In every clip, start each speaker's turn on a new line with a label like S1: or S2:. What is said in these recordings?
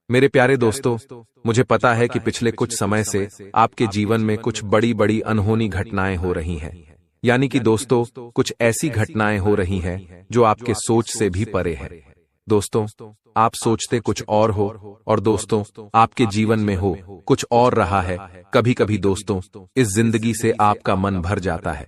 S1: मेरे प्यारे दोस्तों, मुझे पता है कि पिछले कुछ समय से आपके जीवन में कुछ बड़ी बड़ी अनहोनी घटनाएं हो रही हैं। यानी कि दोस्तों, कुछ ऐसी घटनाएं हो रही हैं जो आपके सोच से भी परे है। दोस्तों, आप सोचते कुछ और हो और दोस्तों आपके जीवन में हो कुछ और रहा है। कभी कभी दोस्तों इस जिंदगी से आपका मन भर जाता है।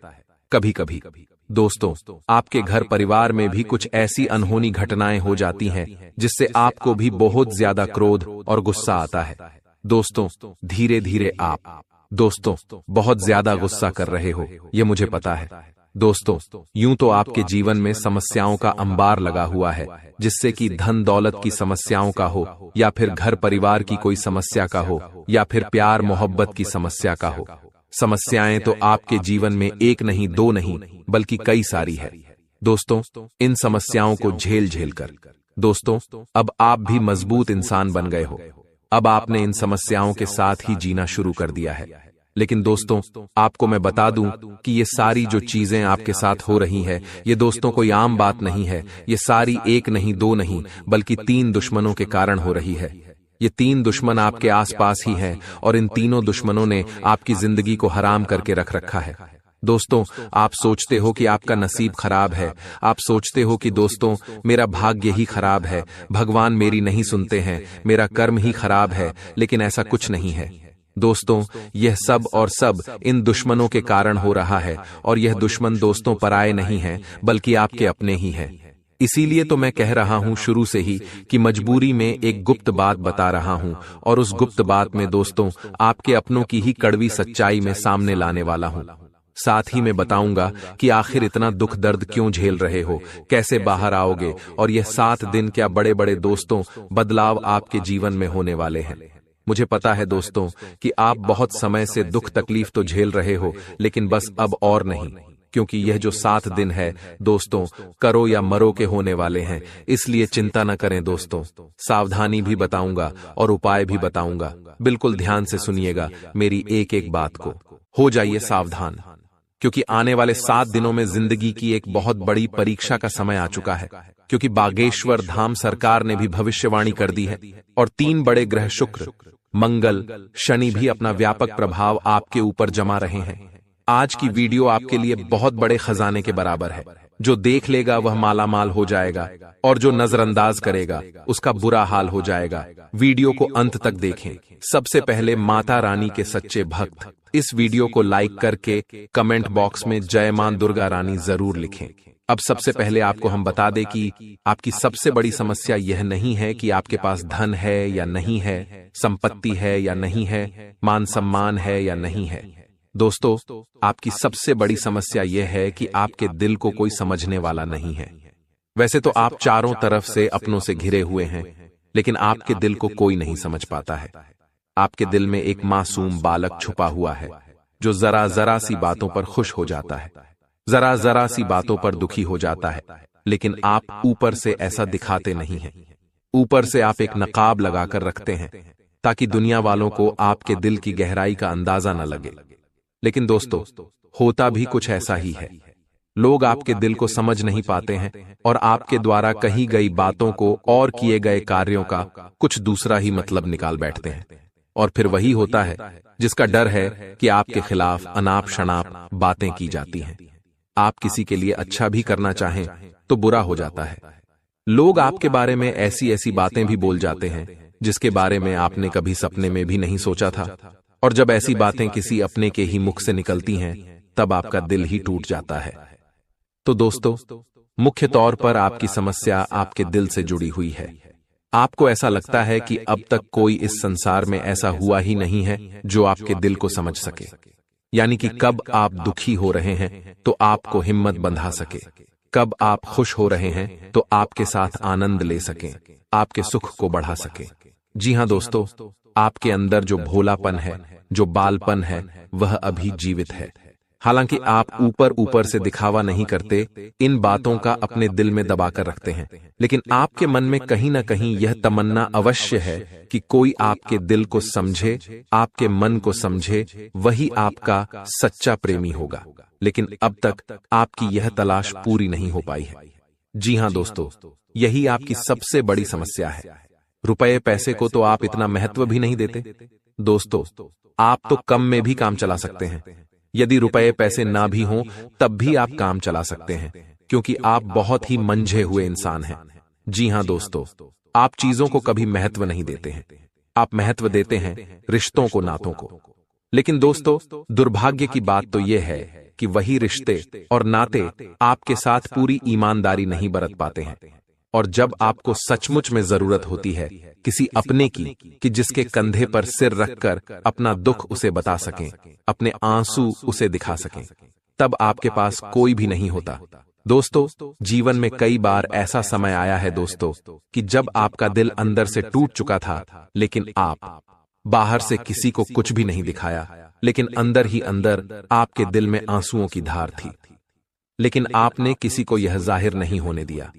S1: कभी कभी दोस्तों आपके घर परिवार में भी कुछ ऐसी अनहोनी घटनाएं हो जाती हैं जिससे आपको भी बहुत ज्यादा क्रोध और गुस्सा आता है। दोस्तों धीरे धीरे आप दोस्तों बहुत ज्यादा गुस्सा कर रहे हो, ये मुझे पता है। दोस्तों यूं तो आपके जीवन में समस्याओं का अंबार लगा हुआ है, जिससे कि धन दौलत की समस्याओं का हो या फिर घर परिवार की कोई समस्या का हो या फिर प्यार मोहब्बत की समस्या का हो। समस्याएं तो आपके जीवन में एक नहीं दो नहीं बल्कि कई सारी है। दोस्तों इन समस्याओं को झेल झेल कर दोस्तों अब आप भी मजबूत इंसान बन गए हो। अब आपने इन समस्याओं के साथ ही जीना शुरू कर दिया है। लेकिन दोस्तों आपको मैं बता दूं कि ये सारी जो चीजें आपके साथ हो रही है, ये दोस्तों कोई आम बात नहीं है। ये सारी एक नहीं दो नहीं बल्कि 3 दुश्मनों के कारण हो रही है। ये 3 दुश्मन आपके आसपास ही हैं और इन तीनों दुश्मनों ने आपकी जिंदगी को हराम करके रख रखा है। दोस्तों आप सोचते हो कि आपका नसीब खराब है। आप सोचते हो कि दोस्तों मेरा भाग्य ही खराब है, भगवान मेरी नहीं सुनते हैं, मेरा कर्म ही खराब है। लेकिन ऐसा कुछ नहीं है दोस्तों। यह सब और सब इन दुश्मनों के कारण हो रहा है और यह दुश्मन दोस्तों पराये नहीं हैं बल्कि आपके अपने ही हैं। इसीलिए तो मैं कह रहा हूं शुरू से ही कि मजबूरी में एक गुप्त बात बता रहा हूं और उस गुप्त बात में दोस्तों आपके अपनों की ही कड़वी सच्चाई में सामने लाने वाला हूं। साथ ही मैं बताऊंगा कि आखिर इतना दुख दर्द क्यों झेल रहे हो, कैसे बाहर आओगे और यह 7 दिन क्या बड़े बड़े दोस्तों बदलाव आपके जीवन में होने वाले हैं। मुझे पता है दोस्तों कि आप बहुत समय से दुख तकलीफ तो झेल रहे हो, लेकिन बस अब और नहीं, क्योंकि यह जो 7 दिन है दोस्तों करो या मरो के होने वाले हैं। इसलिए चिंता न करें दोस्तों, सावधानी भी बताऊंगा और उपाय भी बताऊंगा। बिल्कुल ध्यान से सुनिएगा मेरी एक एक बात को। हो जाइए सावधान, क्योंकि आने वाले 7 दिनों में जिंदगी की एक बहुत बड़ी परीक्षा का समय आ चुका है। क्योंकि बागेश्वर धाम सरकार ने भी भविष्यवाणी कर दी है और 3 बड़े ग्रह शुक्र, मंगल, शनि भी अपना व्यापक प्रभाव आपके ऊपर जमा रहे हैं। आज की वीडियो आपके लिए बहुत बड़े खजाने के बराबर है। जो देख लेगा वह मालामाल हो जाएगा और जो नजरअंदाज करेगा उसका बुरा हाल हो जाएगा। वीडियो को अंत तक देखें। सबसे पहले माता रानी के सच्चे भक्त इस वीडियो को लाइक करके कमेंट बॉक्स में जय मां दुर्गा रानी जरूर लिखें। अब सबसे पहले आपको हम बता दें कि आपकी सबसे बड़ी समस्या यह नहीं है कि आपके पास धन है या नहीं है, संपत्ति है या नहीं है, मान सम्मान है या नहीं है। दोस्तों आपकी सबसे बड़ी समस्या यह है कि आपके दिल को कोई समझने वाला नहीं है। वैसे तो आप चारों तरफ से अपनों से घिरे हुए हैं, लेकिन आपके दिल को कोई नहीं समझ पाता है। आपके दिल में एक मासूम बालक छुपा हुआ है जो जरा जरा सी बातों पर खुश हो जाता है, जरा जरा सी बातों पर दुखी हो जाता है। लेकिन आप ऊपर से ऐसा दिखाते नहीं हैं। ऊपर से आप एक नकाब लगाकर रखते हैं ताकि दुनिया वालों को आपके दिल की गहराई का अंदाजा न लगे। लेकिन दोस्तों होता भी कुछ ऐसा ही है। लोग आपके दिल को समझ नहीं पाते हैं और आपके द्वारा कही गई बातों को और किए गए कार्यों का कुछ दूसरा ही मतलब निकाल बैठते हैं। और फिर वही होता है जिसका डर है कि आपके खिलाफ अनाप शनाप बातें की जाती हैं। आप किसी के लिए अच्छा भी करना चाहें तो बुरा हो जाता है। लोग आपके बारे में ऐसी ऐसी बातें भी बोल जाते हैं जिसके बारे में आपने कभी सपने में भी नहीं सोचा था। और जब ऐसी बातें किसी अपने के ही मुख से निकलती हैं तब आपका दिल ही टूट जाता है। तो दोस्तों मुख्य तौर पर आपकी समस्या आपके दिल से जुड़ी हुई है। आपको ऐसा लगता है कि अब तक कोई इस संसार में ऐसा हुआ ही नहीं है जो आपके दिल को समझ सके। यानी कि कब आप दुखी हो रहे हैं तो आपको हिम्मत बंधा सके, कब आप खुश हो रहे हैं तो आपके साथ आनंद ले सके, आपके सुख को बढ़ा सके। जी हां दोस्तों, आपके अंदर जो भोलापन है, जो बालपन है, वह अभी जीवित है। हालांकि आप ऊपर ऊपर से दिखावा नहीं करते, इन बातों का अपने दिल में दबाकर रखते हैं, लेकिन आपके मन में कहीं ना कहीं यह तमन्ना अवश्य है कि कोई आपके दिल को समझे, आपके मन को समझे, वही आपका सच्चा प्रेमी होगा। लेकिन अब तक आपकी यह तलाश पूरी नहीं हो पाई है। जी हां दोस्तों, यही आपकी सबसे बड़ी समस्या है। रुपए पैसे को तो आप इतना महत्व भी नहीं देते। दोस्तों, आप तो कम में भी काम चला सकते हैं। यदि रुपए पैसे ना भी हों तब भी आप काम चला सकते हैं, क्योंकि आप बहुत ही मंझे हुए इंसान हैं। जी हां दोस्तों, आप चीजों को कभी महत्व नहीं देते हैं, आप महत्व देते हैं रिश्तों को, नातों को। लेकिन दोस्तों, दुर्भाग्य की बात तो यह है कि वही रिश्ते और नाते आपके साथ पूरी ईमानदारी नहीं बरत पाते हैं। और जब आपको सचमुच में जरूरत होती है किसी अपने की, कि जिसके कंधे पर सिर रखकर अपना दुख उसे बता सकें, अपने आंसू उसे दिखा सकें, तब आपके पास कोई भी नहीं होता। दोस्तों, जीवन में कई बार ऐसा समय आया है दोस्तों कि जब आपका दिल अंदर से टूट चुका था, लेकिन आप बाहर से किसी को कुछ भी नहीं दिखाया, लेकिन अंदर ही अंदर आपके दिल में आंसुओं की धार थी। लेकिन आपने किसी को यह जाहिर नहीं होने दिया।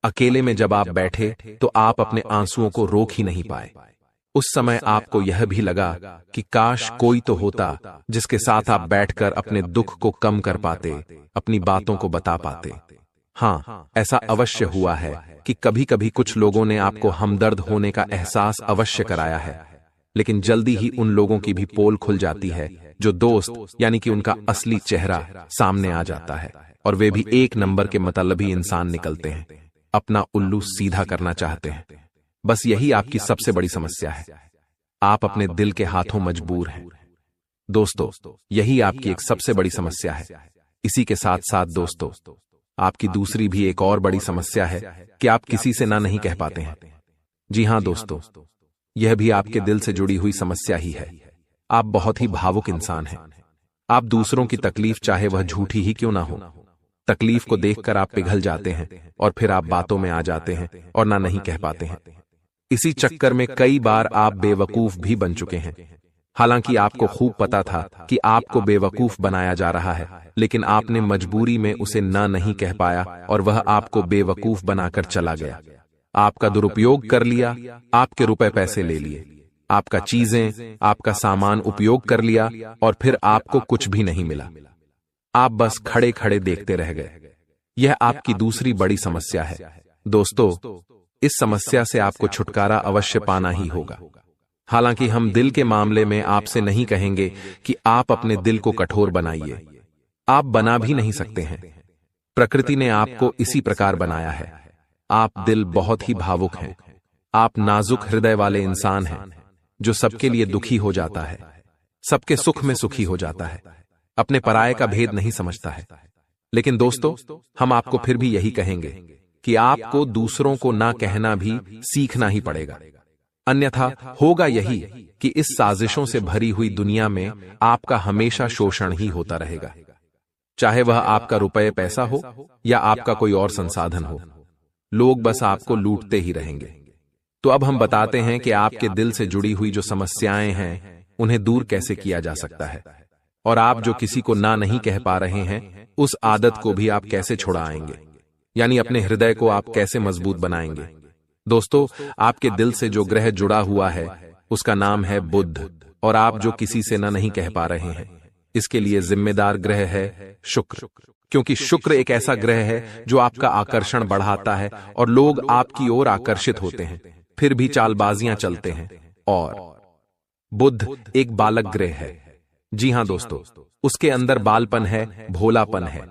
S1: अकेले में जब आप बैठे तो आप अपने आंसुओं को रोक ही नहीं पाए। उस समय आपको यह भी लगा कि काश कोई तो होता जिसके साथ आप बैठकर अपने दुख को कम कर पाते, अपनी बातों को बता पाते। हाँ, ऐसा अवश्य हुआ है कि कभी कभी कुछ लोगों ने आपको हमदर्द होने का एहसास अवश्य कराया है, लेकिन जल्दी ही उन लोगों की भी पोल खुल जाती है जो दोस्त यानी कि उनका असली चेहरा सामने आ जाता है, और वे भी एक नंबर के मतलबी इंसान निकलते हैं, अपना उल्लू सीधा करना चाहते हैं। बस यही आपकी सबसे बड़ी समस्या है, आप अपने दिल के हाथों मजबूर हैं। दोस्तों, यही आपकी एक सबसे बड़ी समस्या है। इसी के साथ साथ दोस्तों, आपकी दूसरी भी एक और बड़ी समस्या है कि आप किसी से ना नहीं कह पाते हैं। जी हां दोस्तों, यह भी आपके दिल से जुड़ी हुई समस्या ही है। आप बहुत ही भावुक इंसान हैं। आप दूसरों की तकलीफ चाहे वह झूठी ही क्यों ना हो, तकलीफ को देखकर आप पिघल जाते हैं और फिर आप बातों में आ जाते हैं और ना नहीं कह पाते हैं। इसी चक्कर में कई बार आप बेवकूफ भी बन चुके हैं। हालांकि आपको खूब पता था कि आपको बेवकूफ बनाया जा रहा है, लेकिन आपने मजबूरी में उसे ना नहीं कह पाया और वह आपको बेवकूफ बनाकर चला गया। आपका दुरुपयोग कर लिया, आपके रुपए पैसे ले लिए, आपका चीजें, आपका सामान उपयोग कर लिया और फिर आपको कुछ भी नहीं मिला। आप बस खड़े खड़े देखते रह गए। यह आपकी दूसरी बड़ी समस्या है। दोस्तों, इस समस्या से आपको छुटकारा अवश्य पाना ही होगा। हालांकि हम दिल के मामले में आपसे नहीं कहेंगे कि आप अपने दिल को कठोर बनाइए, आप बना भी नहीं सकते हैं। प्रकृति ने आपको इसी प्रकार बनाया है। आप दिल बहुत ही भावुक हैं, आप नाजुक हृदय वाले इंसान हैं जो सबके लिए दुखी हो जाता है, सबके सुख में सुखी हो जाता है, अपने पराये का भेद नहीं समझता है। लेकिन दोस्तों, हम आपको फिर भी यही कहेंगे कि आपको दूसरों को ना कहना भी सीखना ही पड़ेगा। अन्यथा होगा यही कि इस साजिशों से भरी हुई दुनिया में आपका हमेशा शोषण ही होता रहेगा, चाहे वह आपका रुपये पैसा हो या आपका कोई और संसाधन हो। लोग बस आपको लूटते ही रहेंगे। तो अब हम बताते हैं कि आपके दिल से जुड़ी हुई जो समस्याएं हैं उन्हें दूर कैसे किया जा सकता है, और आप जो किसी को ना नहीं कह पा रहे हैं उस आदत को भी आप कैसे छुड़ाएंगे, यानी अपने हृदय को आप कैसे मजबूत बनाएंगे। दोस्तों, आपके दिल से जो ग्रह जुड़ा हुआ है उसका नाम है बुध, और आप जो किसी से ना नहीं कह पा रहे हैं इसके लिए जिम्मेदार ग्रह है शुक्र, क्योंकि शुक्र एक ऐसा ग्रह है जो आपका आकर्षण बढ़ाता है और लोग आपकी ओर आकर्षित होते हैं, फिर भी चालबाजियां चलते हैं। और बुध एक बालक ग्रह है। जी हां दोस्तों, उसके अंदर बालपन है, भोलापन है।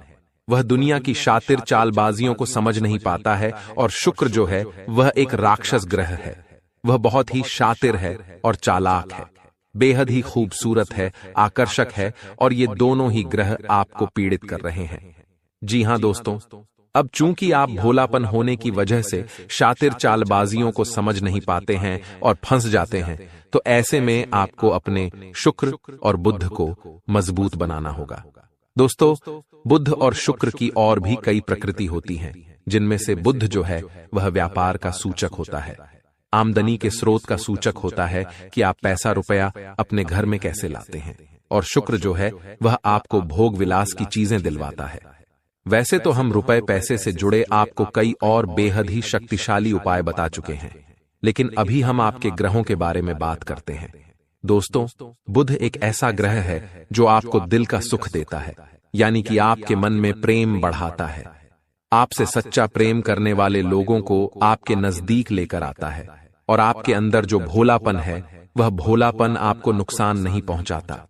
S1: वह दुनिया की शातिर चालबाजियों को समझ नहीं पाता है। और शुक्र जो है वह एक राक्षस ग्रह है। वह बहुत ही शातिर है और चालाक है, बेहद ही खूबसूरत है, आकर्षक है, और ये दोनों ही ग्रह आपको पीड़ित कर रहे हैं। जी हां दोस्तों, अब चूंकि आप भोलापन होने की वजह से शातिर चालबाजियों को समझ नहीं पाते हैं और फंस जाते हैं, तो ऐसे में आपको अपने शुक्र और बुध को मजबूत बनाना होगा। दोस्तों, बुध और शुक्र की और भी कई प्रकृति होती हैं, जिनमें से बुध जो है वह व्यापार का सूचक होता है, आमदनी के स्रोत का सूचक होता है कि आप पैसा रुपया अपने घर में कैसे लाते हैं, और शुक्र जो है वह आपको भोग विलास की चीजें दिलवाता है। वैसे तो हम रुपए पैसे से जुड़े आपको कई और बेहद ही शक्तिशाली उपाय बता चुके हैं, लेकिन अभी हम आपके ग्रहों के बारे में बात करते हैं। दोस्तों, बुध एक ऐसा ग्रह है जो आपको दिल का सुख देता है, यानी कि आपके मन में प्रेम बढ़ाता है, आपसे सच्चा प्रेम करने वाले लोगों को आपके नजदीक लेकर आता है, और आपके अंदर जो भोलापन है वह भोलापन आपको नुकसान नहीं पहुंचाता,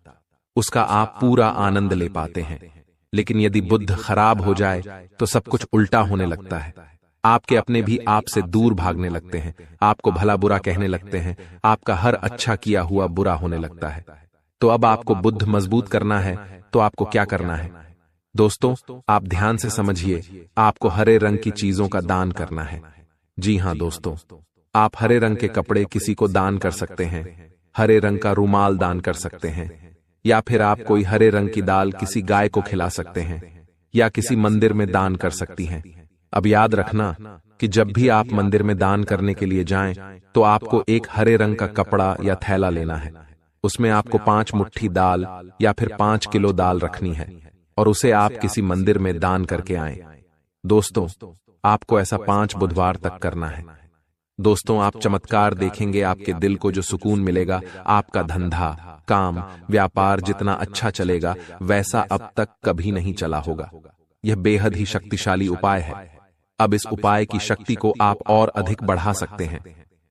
S1: उसका आप पूरा आनंद ले पाते हैं। लेकिन यदि बुद्ध खराब हो जाए तो सब कुछ उल्टा होने लगता है। आपके अपने भी आपसे दूर भागने लगते हैं, आपको भला बुरा कहने लगते हैं, आपका हर अच्छा किया हुआ बुरा होने लगता है। तो अब आपको बुद्ध मजबूत करना है तो आपको क्या करना है? दोस्तों, आप ध्यान से समझिए, आपको हरे रंग की चीजों का दान करना है। जी हां दोस्तों, आप हरे रंग के कपड़े किसी को दान कर सकते हैं, हरे रंग का रुमाल दान कर सकते हैं, या फिर आप कोई हरे रंग की दाल किसी गाय को खिला सकते हैं, या किसी मंदिर में दान कर सकती हैं। अब याद रखना कि जब भी आप मंदिर में दान करने के लिए जाएं तो आपको एक हरे रंग का कपड़ा या थैला लेना है। उसमें आपको 5 मुट्ठी दाल या फिर 5 किलो दाल रखनी है और उसे आप किसी मंदिर में दान करके आएं। दोस्तों, आपको ऐसा 5 बुधवार तक करना है। दोस्तों, आप चमत्कार देखेंगे, आपके दिल को जो सुकून मिलेगा, आपका धंधा, काम, व्यापार जितना अच्छा चलेगा वैसा अब तक कभी नहीं चला होगा। यह बेहद ही शक्तिशाली उपाय है। अब इस उपाय की शक्ति को आप और अधिक बढ़ा सकते हैं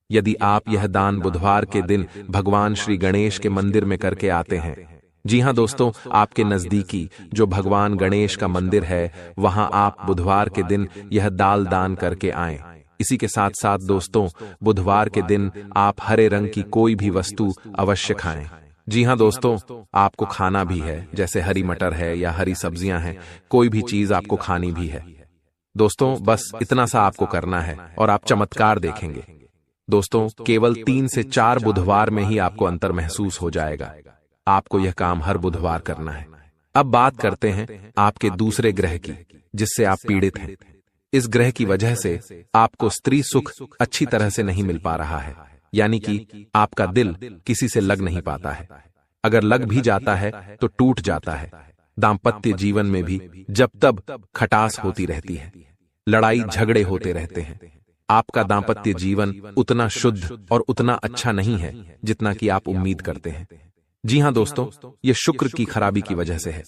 S1: यदि आप यह दान बुधवार के दिन भगवान श्री गणेश के मंदिर में करके आते हैं। जी हां दोस्तों, आपके नजदीकी जो भगवान गणेश का मंदिर है वहां आप बुधवार के दिन यह दाल दान करके आएं। इसी के साथ साथ दोस्तों, बुधवार के दिन आप हरे रंग की कोई भी वस्तु अवश्य खाएं। जी हां दोस्तों, आपको खाना भी है, जैसे हरी मटर है या हरी सब्जियां हैं, कोई भी चीज आपको खानी भी है। दोस्तों, बस इतना सा आपको करना है और आप चमत्कार देखेंगे। दोस्तों, केवल 3 से 4 बुधवार में ही आपको अंतर महसूस हो जाएगा। आपको यह काम हर बुधवार करना है। अब बात करते हैं आपके दूसरे ग्रह की, जिससे आप पीड़ित हैं। इस ग्रह की वजह से आपको स्त्री सुख अच्छी तरह से नहीं मिल पा रहा है, यानी कि आपका दिल किसी से लग नहीं पाता है। अगर लग भी जाता है तो टूट जाता है। दाम्पत्य जीवन में भी जब तब खटास होती रहती है, लड़ाई झगड़े होते रहते हैं। आपका दाम्पत्य जीवन उतना शुद्ध और उतना अच्छा नहीं है जितना कि आप उम्मीद करते हैं। जी हां दोस्तों, यह शुक्र की खराबी की वजह से है।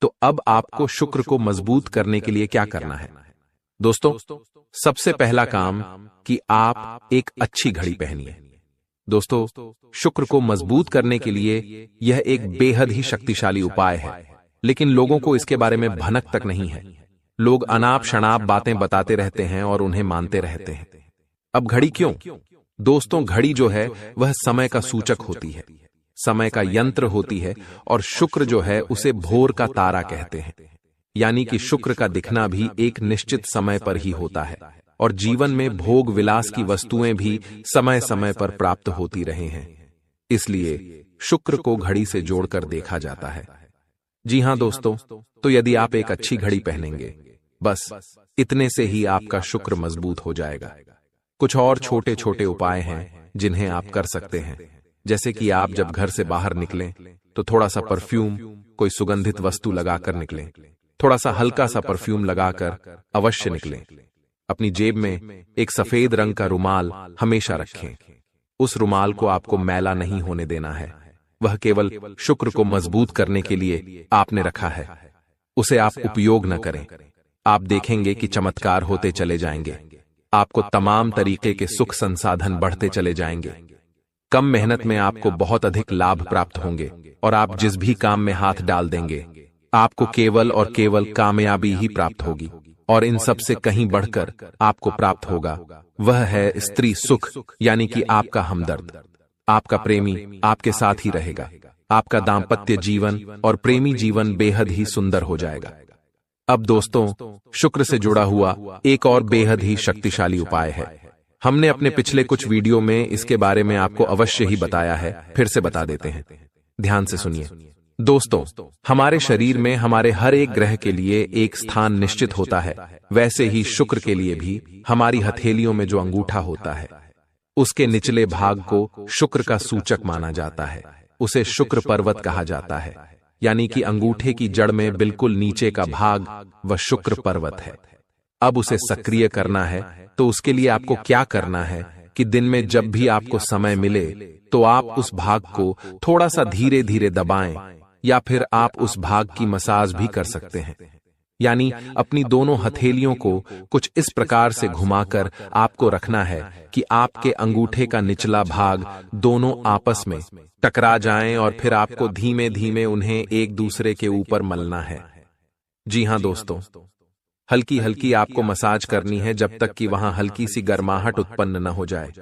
S1: तो अब आपको शुक्र को मजबूत करने के लिए क्या करना है? दोस्तों, सबसे पहला काम कि आप एक अच्छी घड़ी पहनिए। दोस्तों, शुक्र को मजबूत करने के लिए यह एक बेहद ही शक्तिशाली उपाय है, लेकिन लोगों को इसके बारे में भनक तक नहीं है। लोग अनाप शनाप बातें बताते रहते हैं और उन्हें मानते रहते हैं। अब घड़ी क्यों? दोस्तों, घड़ी जो है वह समय का सूचक होती है, समय का यंत्र होती है, और शुक्र जो है उसे भोर का तारा कहते हैं। यानी कि शुक्र का दिखना भी एक निश्चित समय पर ही होता है, और जीवन में भोग विलास की वस्तुएं भी समय समय पर प्राप्त होती रहे हैं। इसलिए शुक्र को घड़ी से जोड़कर देखा जाता है। जी हां दोस्तों, तो यदि आप एक अच्छी घड़ी पहनेंगे, बस इतने से ही आपका शुक्र मजबूत हो जाएगा। कुछ और छोटे छोटे उपाय हैं जिन्हें आप कर सकते हैं, जैसे कि आप जब घर से बाहर निकलें तो थोड़ा सा परफ्यूम, कोई सुगंधित वस्तु लगाकर निकलें। थोड़ा सा हल्का सा परफ्यूम लगाकर अवश्य निकलें। अपनी जेब में एक सफेद रंग का रुमाल हमेशा रखें। उस रुमाल को आपको मैला नहीं होने देना है, वह केवल शुक्र को मजबूत करने के लिए आपने रखा है। उसे आप उपयोग न करें। आप देखेंगे कि चमत्कार होते चले जाएंगे। आपको तमाम तरीके के सुख संसाधन बढ़ते चले जाएंगे। कम मेहनत में आपको बहुत अधिक लाभ प्राप्त होंगे, और आप जिस भी काम में हाथ डाल देंगे आपको केवल और केवल कामयाबी ही प्राप्त होगी। और इन सब से कहीं बढ़कर आपको प्राप्त होगा वह है स्त्री सुख, यानी कि आपका हमदर्द। आपका प्रेमी आपके साथ ही रहेगा। आपका दाम्पत्य जीवन और प्रेमी जीवन बेहद ही सुंदर हो जाएगा। अब दोस्तों, शुक्र से जुड़ा हुआ एक और बेहद ही शक्तिशाली उपाय है। हमने अपने पिछले कुछ वीडियो में इसके बारे में आपको अवश्य ही बताया है, फिर से बता देते हैं। ध्यान से सुनिए। दोस्तों, हमारे शरीर में हमारे हर एक ग्रह के लिए एक स्थान निश्चित होता है। वैसे ही शुक्र के लिए भी हमारी हथेलियों में जो अंगूठा होता है उसके निचले भाग को शुक्र का सूचक माना जाता है। उसे शुक्र पर्वत कहा जाता है, यानी कि अंगूठे की जड़ में बिल्कुल नीचे का भाग वह शुक्र पर्वत है। अब उसे सक्रिय करना है तो उसके लिए आपको क्या करना है कि दिन में जब भी आपको समय मिले तो आप उस भाग को थोड़ा सा धीरे धीरे दबाएं, या फिर आप उस भाग की मसाज भी कर सकते हैं। यानी अपनी दोनों हथेलियों को कुछ इस प्रकार से घुमाकर आपको रखना है कि आपके अंगूठे का निचला भाग दोनों आपस में टकरा जाएं और फिर आपको धीमे धीमे उन्हें एक दूसरे के ऊपर मलना है। जी हां दोस्तों, हल्की हल्की आपको मसाज करनी है जब तक कि वहां हल्की सी गर्माहट उत्पन्न न हो जाए।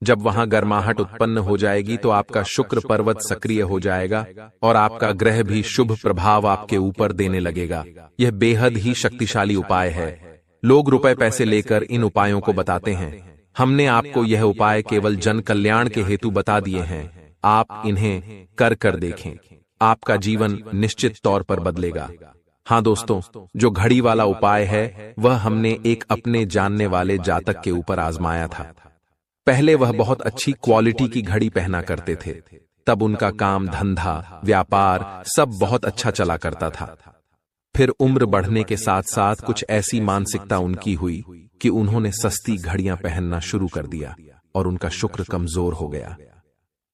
S1: जब वहां गर्माहट उत्पन्न हो जाएगी तो आपका शुक्र पर्वत सक्रिय हो जाएगा और आपका ग्रह भी शुभ प्रभाव आपके ऊपर देने लगेगा। यह बेहद ही शक्तिशाली उपाय है। लोग रुपए पैसे लेकर इन उपायों को बताते हैं। हमने आपको यह उपाय केवल जन कल्याण के हेतु बता दिए हैं। आप इन्हें कर देखें, आपका जीवन निश्चित तौर पर बदलेगा। हाँ दोस्तों, जो घड़ी वाला उपाय है वह हमने एक अपने जानने वाले जातक के ऊपर आजमाया था। पहले वह बहुत अच्छी क्वालिटी की घड़ी पहना करते थे। तब उनका काम धंधा व्यापार सब बहुत अच्छा चला करता था। फिर उम्र बढ़ने के साथ साथ कुछ ऐसी मानसिकता उनकी हुई कि उन्होंने सस्ती घड़ियां पहनना शुरू कर दिया और उनका शुक्र कमजोर हो गया।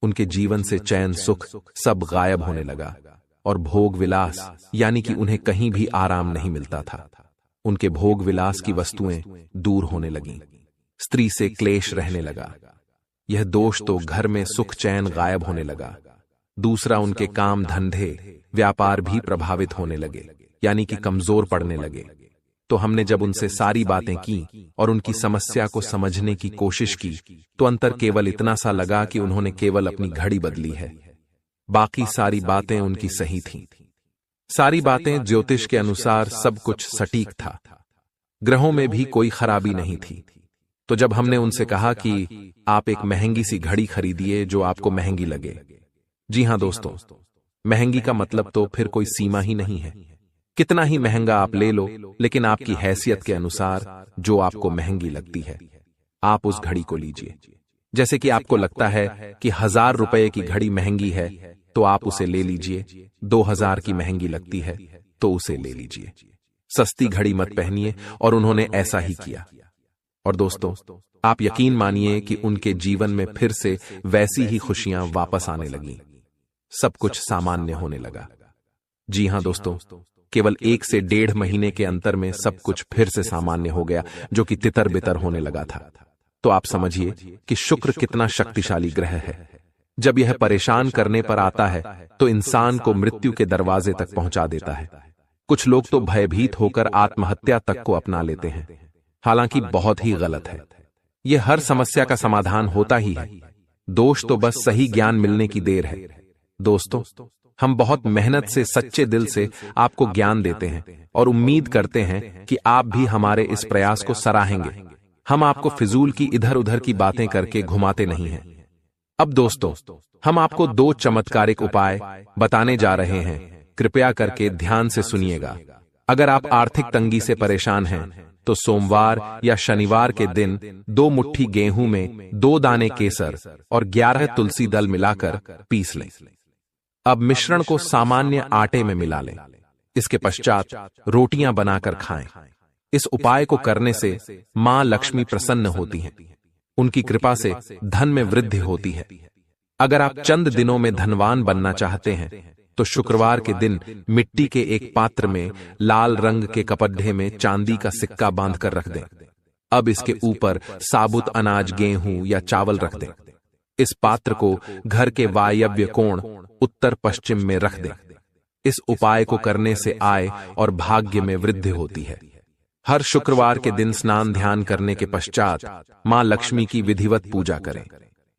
S1: उनके जीवन से चैन सुख सब गायब होने लगा और भोग विलास यानी कि उन्हें कहीं भी आराम नहीं मिलता था। उनके भोग विलास की वस्तुएं दूर होने लगीं। स्त्री से क्लेश रहने लगा। यह दोष तो घर में सुख चैन गायब होने लगा। दूसरा, उनके काम धंधे व्यापार भी प्रभावित होने लगे यानी कि कमजोर पड़ने लगे। तो हमने जब उनसे सारी बातें की और उनकी समस्या को समझने की कोशिश की तो अंतर केवल इतना सा लगा कि उन्होंने केवल अपनी घड़ी बदली है। बाकी सारी बातें उनकी सही थीं। सारी बातें ज्योतिष के अनुसार सब कुछ सटीक था। ग्रहों में भी कोई खराबी नहीं थी। तो जब हमने उनसे कहा कि आप एक महंगी सी घड़ी खरीदिए जो आपको महंगी लगे। जी हां दोस्तों, महंगी का मतलब तो फिर कोई सीमा ही नहीं है। कितना ही महंगा आप ले लो, लेकिन आपकी हैसियत के अनुसार जो आपको महंगी लगती है आप उस घड़ी को लीजिए। जैसे कि आपको लगता है कि 1000 रुपए की घड़ी महंगी है तो आप उसे ले लीजिए। 2000 की महंगी लगती है तो उसे ले लीजिए। सस्ती घड़ी मत पहनिए। और उन्होंने ऐसा ही किया। और दोस्तों, आप यकीन मानिए कि उनके जीवन में फिर से वैसी ही खुशियां वापस आने लगीं। सब कुछ सामान्य होने लगा। जी हां दोस्तों, केवल 1 से 1.5 महीने के अंतर में सब कुछ फिर से सामान्य हो गया, जो कि तितर बितर होने लगा था। तो आप समझिए कि शुक्र कितना शक्तिशाली ग्रह है। जब यह परेशान करने पर आता है तो इंसान को मृत्यु के दरवाजे तक पहुंचा देता है। कुछ लोग तो भयभीत होकर आत्महत्या तक को अपना लेते हैं, हालांकि बहुत ही गलत है। यह हर समस्या का समाधान होता ही है। दोष तो बस सही ज्ञान मिलने की देर है। दोस्तों, हम बहुत मेहनत से सच्चे दिल से आपको ज्ञान देते हैं और उम्मीद करते हैं कि आप भी हमारे इस प्रयास को सराहेंगे। हम आपको फिजूल की इधर उधर की बातें करके घुमाते नहीं हैं। अब दोस्तों, हम आपको 2 चमत्कारिक उपाय बताने जा रहे हैं। कृपया करके ध्यान से सुनिएगा। अगर आप आर्थिक तंगी से परेशान हैं तो सोमवार या शनिवार के दिन 2 मुट्ठी गेहूं में 2 दाने केसर और 11 तुलसी दल मिलाकर पीस लें। अब मिश्रण को सामान्य आटे में मिला लें। इसके पश्चात रोटियां बनाकर खाएं। इस उपाय को करने से मां लक्ष्मी प्रसन्न होती हैं। उनकी कृपा से धन में वृद्धि होती है। अगर आप चंद दिनों में धनवान बनना चाहते हैं तो शुक्रवार के दिन मिट्टी के एक पात्र में लाल रंग के कपड्ढे में चांदी का सिक्का बांधकर रख दें। अब इसके ऊपर साबुत अनाज गेहूं या चावल रख दें। इस पात्र को घर के वायव्य कोण उत्तर पश्चिम में रख दें। इस उपाय को करने से आय और भाग्य में वृद्धि होती है। हर शुक्रवार के दिन स्नान ध्यान करने के पश्चात मां लक्ष्मी की विधिवत पूजा करें।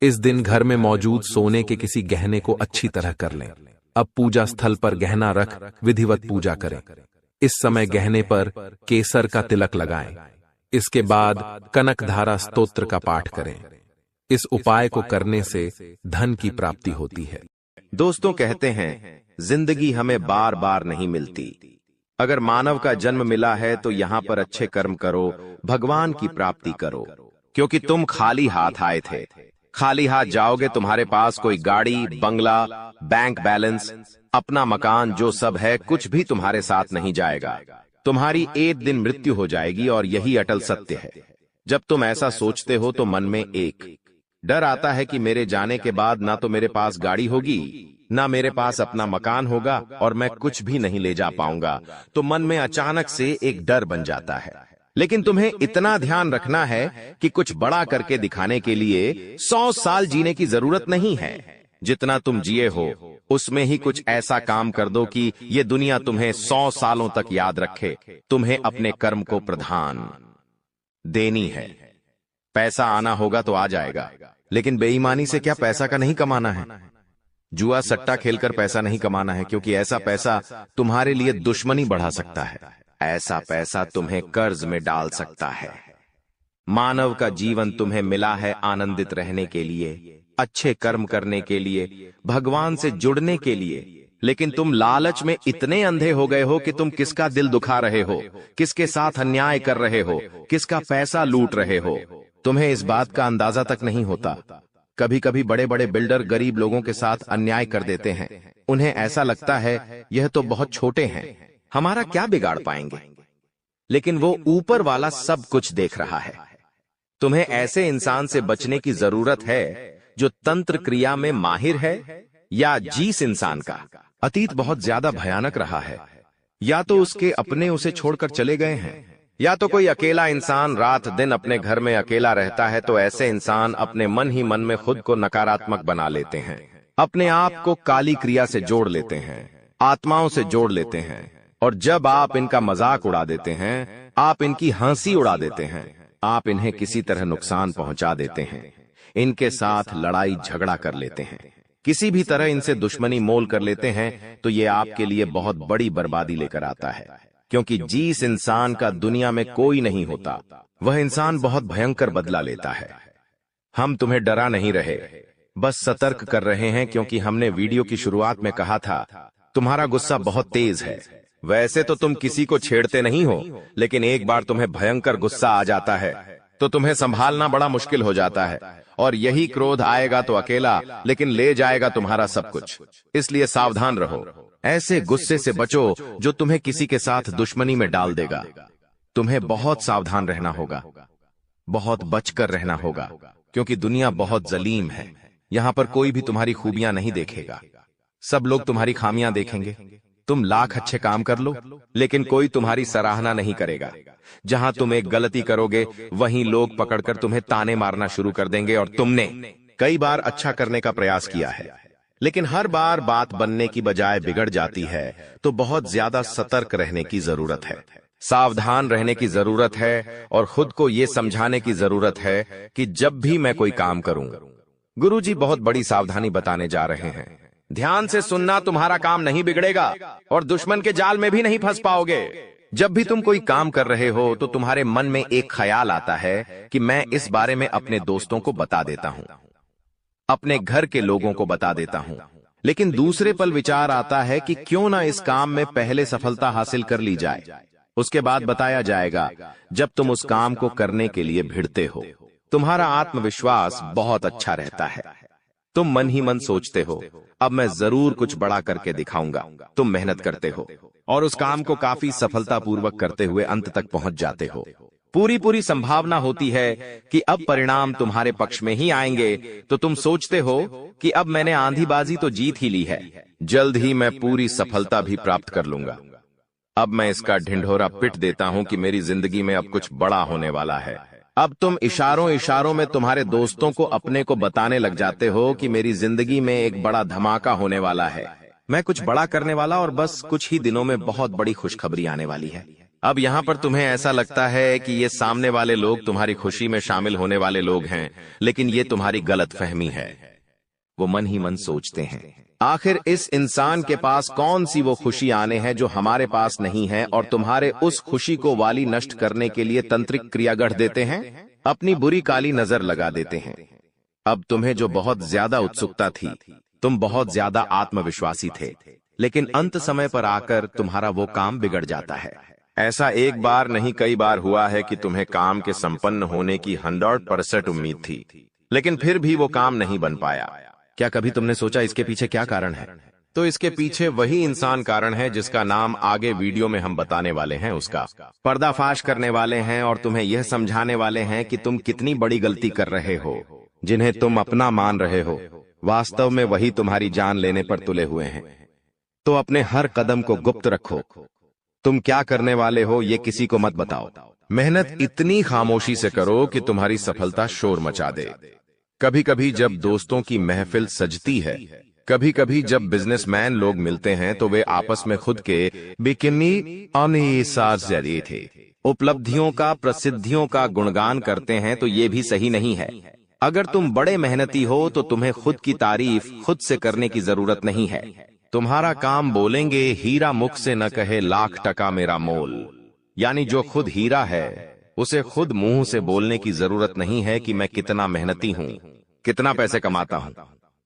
S1: इस दिन घर में मौजूद सोने के किसी गहने को अच्छी तरह कर लें। अब पूजा स्थल पर गहना रख विधिवत पूजा करें। इस समय गहने पर केसर का तिलक लगाएं। इसके बाद कनकधारा स्तोत्र का पाठ करें। इस उपाय को करने से धन की प्राप्ति होती है।
S2: दोस्तों, कहते हैं जिंदगी हमें बार बार नहीं मिलती। अगर मानव का जन्म मिला है तो यहाँ पर अच्छे कर्म करो, भगवान की प्राप्ति करो, क्योंकि तुम खाली हाथ आए थे। खाली हाथ जाओगे, तुम्हारे पास कोई गाड़ी, बंगला, बैंक बैलेंस, अपना मकान जो सब है कुछ भी तुम्हारे साथ नहीं जाएगा। तुम्हारी एक दिन मृत्यु हो जाएगी और यही अटल सत्य है। जब तुम ऐसा सोचते हो तो मन में एक डर आता है कि मेरे जाने के बाद ना तो मेरे पास गाड़ी होगी, ना मेरे पास अपना मकान होगा और मैं कुछ भी नहीं ले जा पाऊंगा, तो मन में अचानक से एक डर बन जाता है। लेकिन तुम्हें इतना ध्यान रखना है कि कुछ बड़ा करके दिखाने के लिए 100 साल जीने की जरूरत नहीं है। जितना तुम जिए हो उसमें ही कुछ ऐसा काम कर दो कि ये दुनिया तुम्हें 100 सालों तक याद रखे। तुम्हें अपने कर्म को प्रधान देनी है। पैसा आना होगा तो आ जाएगा, लेकिन बेईमानी से क्या पैसा का नहीं कमाना है। जुआ सट्टा खेलकर पैसा नहीं कमाना है, क्योंकि ऐसा पैसा तुम्हारे लिए दुश्मनी बढ़ा सकता है। ऐसा पैसा तुम्हें कर्ज में डाल सकता है। मानव का जीवन तुम्हें मिला है आनंदित रहने के लिए, अच्छे कर्म करने के लिए, भगवान से जुड़ने के लिए। लेकिन तुम लालच में इतने अंधे हो गए हो कि तुम किसका दिल दुखा रहे हो, किसके साथ अन्याय कर रहे हो, किसका पैसा लूट रहे हो। तुम्हें इस बात का अंदाजा तक नहीं होता। कभी कभी बड़े बड़े बिल्डर गरीब लोगों के साथ अन्याय कर देते हैं। उन्हें ऐसा लगता है यह तो बहुत छोटे हैं, हमारा क्या बिगाड़ पाएंगे। लेकिन वो ऊपर वाला सब कुछ देख रहा है। तुम्हें ऐसे इंसान से बचने की जरूरत है जो तंत्र क्रिया में माहिर है, या जिस इंसान का अतीत बहुत ज्यादा भयानक रहा है, या तो उसके अपने उसे छोड़कर चले गए हैं, या तो कोई अकेला इंसान रात दिन अपने घर में अकेला रहता है। तो ऐसे इंसान अपने मन ही मन में खुद को नकारात्मक बना लेते हैं, अपने आप को काली क्रिया से जोड़ लेते हैं, आत्माओं से जोड़ लेते हैं। और जब आप इनका मजाक उड़ा देते हैं, आप इनकी हंसी उड़ा देते हैं, आप इन्हें किसी तरह नुकसान पहुंचा देते हैं, इनके साथ लड़ाई झगड़ा कर लेते हैं, किसी भी तरह इनसे दुश्मनी मोल कर लेते हैं, तो ये आपके लिए बहुत बड़ी बर्बादी लेकर आता है। क्योंकि जिस इंसान का दुनिया में कोई नहीं होता, वह इंसान बहुत भयंकर बदला लेता है। हम तुम्हें डरा नहीं रहे, बस सतर्क कर रहे हैं, क्योंकि हमने वीडियो की शुरुआत में कहा था तुम्हारा गुस्सा बहुत तेज है। वैसे तो तुम किसी को छेड़ते नहीं हो, लेकिन एक बार तुम्हें भयंकर गुस्सा आ जाता है तो तुम्हें संभालना बड़ा मुश्किल हो जाता है। और यही क्रोध आएगा तो अकेला, लेकिन ले जाएगा तुम्हारा सब कुछ। इसलिए सावधान रहो, ऐसे गुस्से से बचो जो तुम्हें किसी के साथ दुश्मनी में डाल देगा। तुम्हें बहुत सावधान रहना होगा, बहुत बचकर रहना होगा, क्योंकि दुनिया बहुत जलीम है। यहां पर कोई भी तुम्हारी खूबियां नहीं देखेगा, सब लोग तुम्हारी खामियां देखेंगे। तुम लाख अच्छे काम कर लो, लेकिन कोई तुम्हारी सराहना नहीं करेगा। जहां तुम एक गलती करोगे, वहीं लोग पकड़कर तुम्हें ताने मारना शुरू कर देंगे। और तुमने कई बार अच्छा करने का प्रयास किया है, लेकिन हर बार बात बनने की बजाय बिगड़ जाती है। तो बहुत ज्यादा सतर्क रहने की जरूरत है, सावधान रहने की जरूरत है, और खुद को यह समझाने की जरूरत है कि जब भी मैं कोई काम करूं, गुरुजी बहुत बड़ी सावधानी बताने जा रहे हैं। ध्यान से सुनना, तुम्हारा काम नहीं बिगड़ेगा और दुश्मन के जाल में भी नहीं फंस पाओगे। जब भी तुम कोई काम कर रहे हो तो तुम्हारे मन में एक ख्याल आता है कि मैं इस बारे में अपने दोस्तों को बता देता हूं, अपने घर के लोगों को बता देता हूं। लेकिन दूसरे पल विचार आता है कि क्यों ना इस काम में पहले सफलता हासिल कर ली जाए, उसके बाद बताया जाएगा। जब तुम उस काम को करने के लिए भिड़ते हो, तुम्हारा आत्मविश्वास बहुत अच्छा रहता है। तुम मन ही मन सोचते हो, अब मैं जरूर कुछ बड़ा करके दिखाऊंगा। तुम मेहनत करते हो और उस काम को काफी सफलतापूर्वक करते हुए अंत तक पहुंच जाते हो। पूरी संभावना होती है कि अब परिणाम तुम्हारे पक्ष में ही आएंगे। तो तुम सोचते हो कि अब मैंने आंधीबाजी तो जीत ही ली है, जल्द ही मैं पूरी सफलता भी प्राप्त कर लूंगा। अब मैं इसका ढिंढोरा पिट देता हूं कि मेरी जिंदगी में अब कुछ बड़ा होने वाला है। अब तुम इशारों में तुम्हारे दोस्तों को अपने को बताने लग जाते हो कि मेरी जिंदगी में एक बड़ा धमाका होने वाला है, मैं कुछ बड़ा करने वाला, और बस कुछ ही दिनों में बहुत बड़ी खुशखबरी आने वाली है। अब यहाँ पर तुम्हें ऐसा लगता है कि ये सामने वाले लोग तुम्हारी खुशी में शामिल होने वाले लोग हैं, लेकिन ये तुम्हारी गलतफहमी है। वो मन ही मन सोचते हैं, आखिर इस इंसान के पास कौन सी वो खुशी आने हैं जो हमारे पास नहीं है, और तुम्हारे उस खुशी को वाली नष्ट करने के लिए तंत्रिक क्रिया गढ़ देते हैं, अपनी बुरी काली नजर लगा देते हैं। अब तुम्हें जो बहुत ज्यादा उत्सुकता थी, तुम बहुत ज्यादा आत्मविश्वासी थे, लेकिन अंत समय पर आकर तुम्हारा वो काम बिगड़ जाता है। ऐसा एक बार नहीं कई बार हुआ है कि तुम्हें काम के संपन्न होने की 100% उम्मीद थी, लेकिन फिर भी वो काम नहीं बन पाया। क्या कभी तुमने सोचा इसके पीछे क्या कारण है? तो इसके पीछे वही इंसान कारण है जिसका नाम आगे वीडियो में हम बताने वाले हैं। उसका पर्दाफाश करने वाले हैं और तुम्हें यह समझाने वाले हैं कि तुम कितनी बड़ी गलती कर रहे हो। जिन्हें तुम अपना मान रहे हो, वास्तव में वही तुम्हारी जान लेने पर तुले हुए हैं। तो अपने हर कदम को गुप्त रखो। तुम क्या करने वाले हो ये किसी को मत बताओ। मेहनत इतनी खामोशी से करो कि तुम्हारी सफलता शोर मचा दे। कभी कभी जब दोस्तों की महफिल सजती है, कभी कभी जब बिजनेसमैन लोग मिलते हैं तो वे आपस में खुद के बिकिनी जरिए थे उपलब्धियों का, प्रसिद्धियों का गुणगान करते हैं, तो ये भी सही नहीं है। अगर तुम बड़े मेहनती हो तो तुम्हें खुद की तारीफ खुद से करने की जरूरत नहीं है। तुम्हारा काम बोलेंगे हीरा मुख से न कहे लाख टका मेरा मोल। यानी जो खुद हीरा है उसे खुद मुंह से बोलने की जरूरत नहीं है कि मैं कितना मेहनती हूं, कितना पैसे कमाता हूं।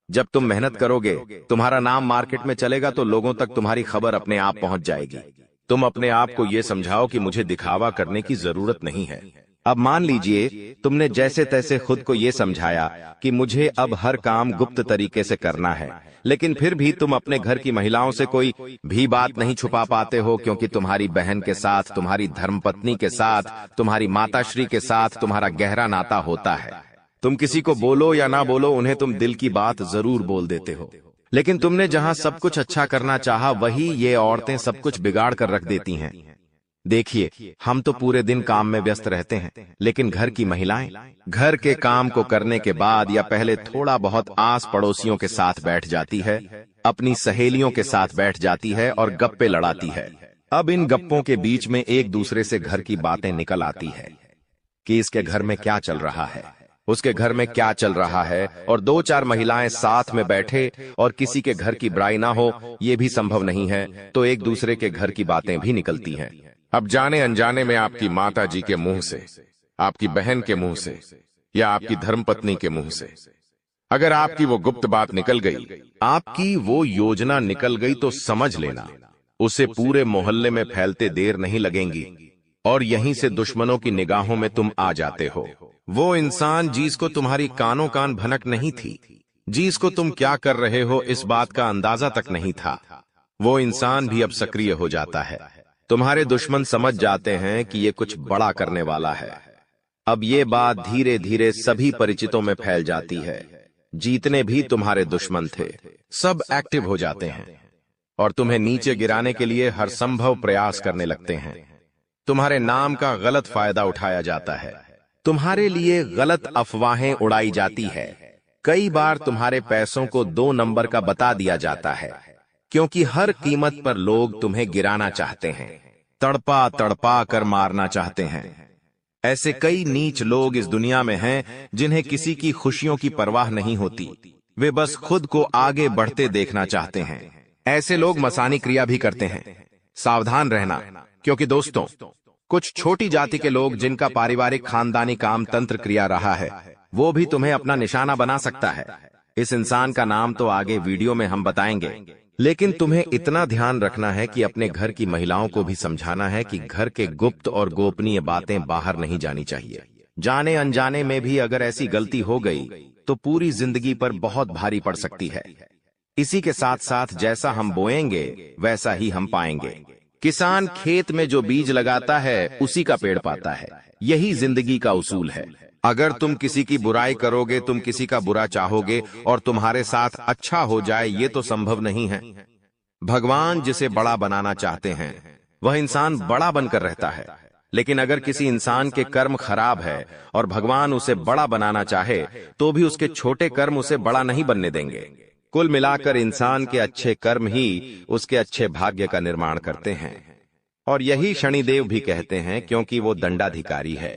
S2: जब तुम मेहनत करोगे, तुम्हारा नाम मार्केट में चलेगा तो लोगों तक तुम्हारी खबर अपने आप पहुंच जाएगी। तुम अपने आप को यह समझाओ कि मुझे दिखावा करने की जरूरत नहीं है। अब मान लीजिए तुमने जैसे तैसे खुद को यह समझाया कि मुझे अब हर काम गुप्त तरीके से करना है, लेकिन फिर भी तुम अपने घर की महिलाओं से कोई भी बात नहीं छुपा पाते हो, क्योंकि तुम्हारी बहन के साथ, तुम्हारी धर्मपत्नी के साथ, तुम्हारी माताश्री के साथ तुम्हारा गहरा नाता होता है। तुम किसी को बोलो या ना बोलो, उन्हें तुम दिल की बात जरूर बोल देते हो। लेकिन तुमने जहां सब कुछ अच्छा करना चाहा, वही ये औरतें सब कुछ बिगाड़ कर रख देती हैं। देखिए, हम तो पूरे दिन काम में व्यस्त रहते हैं, लेकिन घर की महिलाएं घर के काम को करने के बाद या पहले थोड़ा बहुत आस पड़ोसियों के साथ बैठ जाती है, अपनी सहेलियों के साथ बैठ जाती है और गप्पे लड़ाती है। अब इन गप्पों के बीच में एक दूसरे से घर की बातें निकल आती है कि इसके घर में क्या चल रहा है, उसके घर में क्या चल रहा है, और दो चार महिलाएं साथ में बैठे और किसी के घर की बुराई ना हो ये भी संभव नहीं है, तो एक दूसरे के घर की बातें भी निकलती हैं।
S3: अब जाने अनजाने में आपकी माता जी के मुंह से, आपकी बहन के मुंह से या आपकी धर्मपत्नी के मुंह से अगर आपकी वो गुप्त बात निकल गई,
S2: आपकी वो योजना निकल गई, तो समझ लेना उसे पूरे मोहल्ले में फैलते देर नहीं लगेंगी और यहीं से दुश्मनों की निगाहों में तुम आ जाते हो। वो इंसान जिसको तुम्हारी कानों कान भनक नहीं थी, जिसको तुम क्या कर रहे हो इस बात का अंदाजा तक नहीं था, वो इंसान भी अब सक्रिय हो जाता है। तुम्हारे दुश्मन समझ जाते हैं कि ये कुछ बड़ा करने वाला है। अब ये बात धीरे धीरे सभी परिचितों में फैल जाती है। जितने भी तुम्हारे दुश्मन थे सब एक्टिव हो जाते हैं और तुम्हें नीचे गिराने के लिए हर संभव प्रयास करने लगते हैं। तुम्हारे नाम का गलत फायदा उठाया जाता है, तुम्हारे लिए गलत अफवाहें उड़ाई जाती है। कई बार तुम्हारे पैसों को 2 नंबर का बता दिया जाता है, क्योंकि हर कीमत पर लोग तुम्हें गिराना चाहते हैं, तड़पा तड़पा कर मारना चाहते हैं। ऐसे कई नीच लोग इस दुनिया में हैं जिन्हें किसी की खुशियों की परवाह नहीं होती, वे बस खुद को आगे बढ़ते देखना चाहते हैं। ऐसे लोग मसानी क्रिया भी करते हैं। सावधान रहना, क्योंकि दोस्तों कुछ छोटी जाति के लोग जिनका पारिवारिक खानदानी काम तंत्र क्रिया रहा है, वो भी तुम्हें अपना निशाना बना सकता है। इस इंसान का नाम तो आगे वीडियो में हम बताएंगे, लेकिन तुम्हें इतना ध्यान रखना है कि अपने घर की महिलाओं को भी समझाना है कि घर के गुप्त और गोपनीय बातें बाहर नहीं जानी चाहिए। जाने अनजाने में भी अगर ऐसी गलती हो गई तो पूरी जिंदगी पर बहुत भारी पड़ सकती है। इसी के साथ साथ जैसा हम बोएंगे वैसा ही हम पाएंगे। किसान खेत में जो बीज लगाता है उसी का पेड़ पाता है। यही जिंदगी का उसूल है। अगर तुम किसी की बुराई करोगे, तुम किसी का बुरा चाहोगे और तुम्हारे साथ अच्छा हो जाए, ये तो संभव नहीं है। भगवान जिसे बड़ा बनाना चाहते हैं वह इंसान बड़ा बनकर रहता है, लेकिन अगर किसी इंसान के कर्म खराब है और भगवान उसे बड़ा बनाना चाहे तो भी उसके छोटे कर्म उसे बड़ा नहीं बनने देंगे। कुल मिलाकर इंसान के अच्छे कर्म ही उसके अच्छे भाग्य का निर्माण करते हैं, और यही शनिदेव भी कहते हैं, क्योंकि वो दंडाधिकारी है,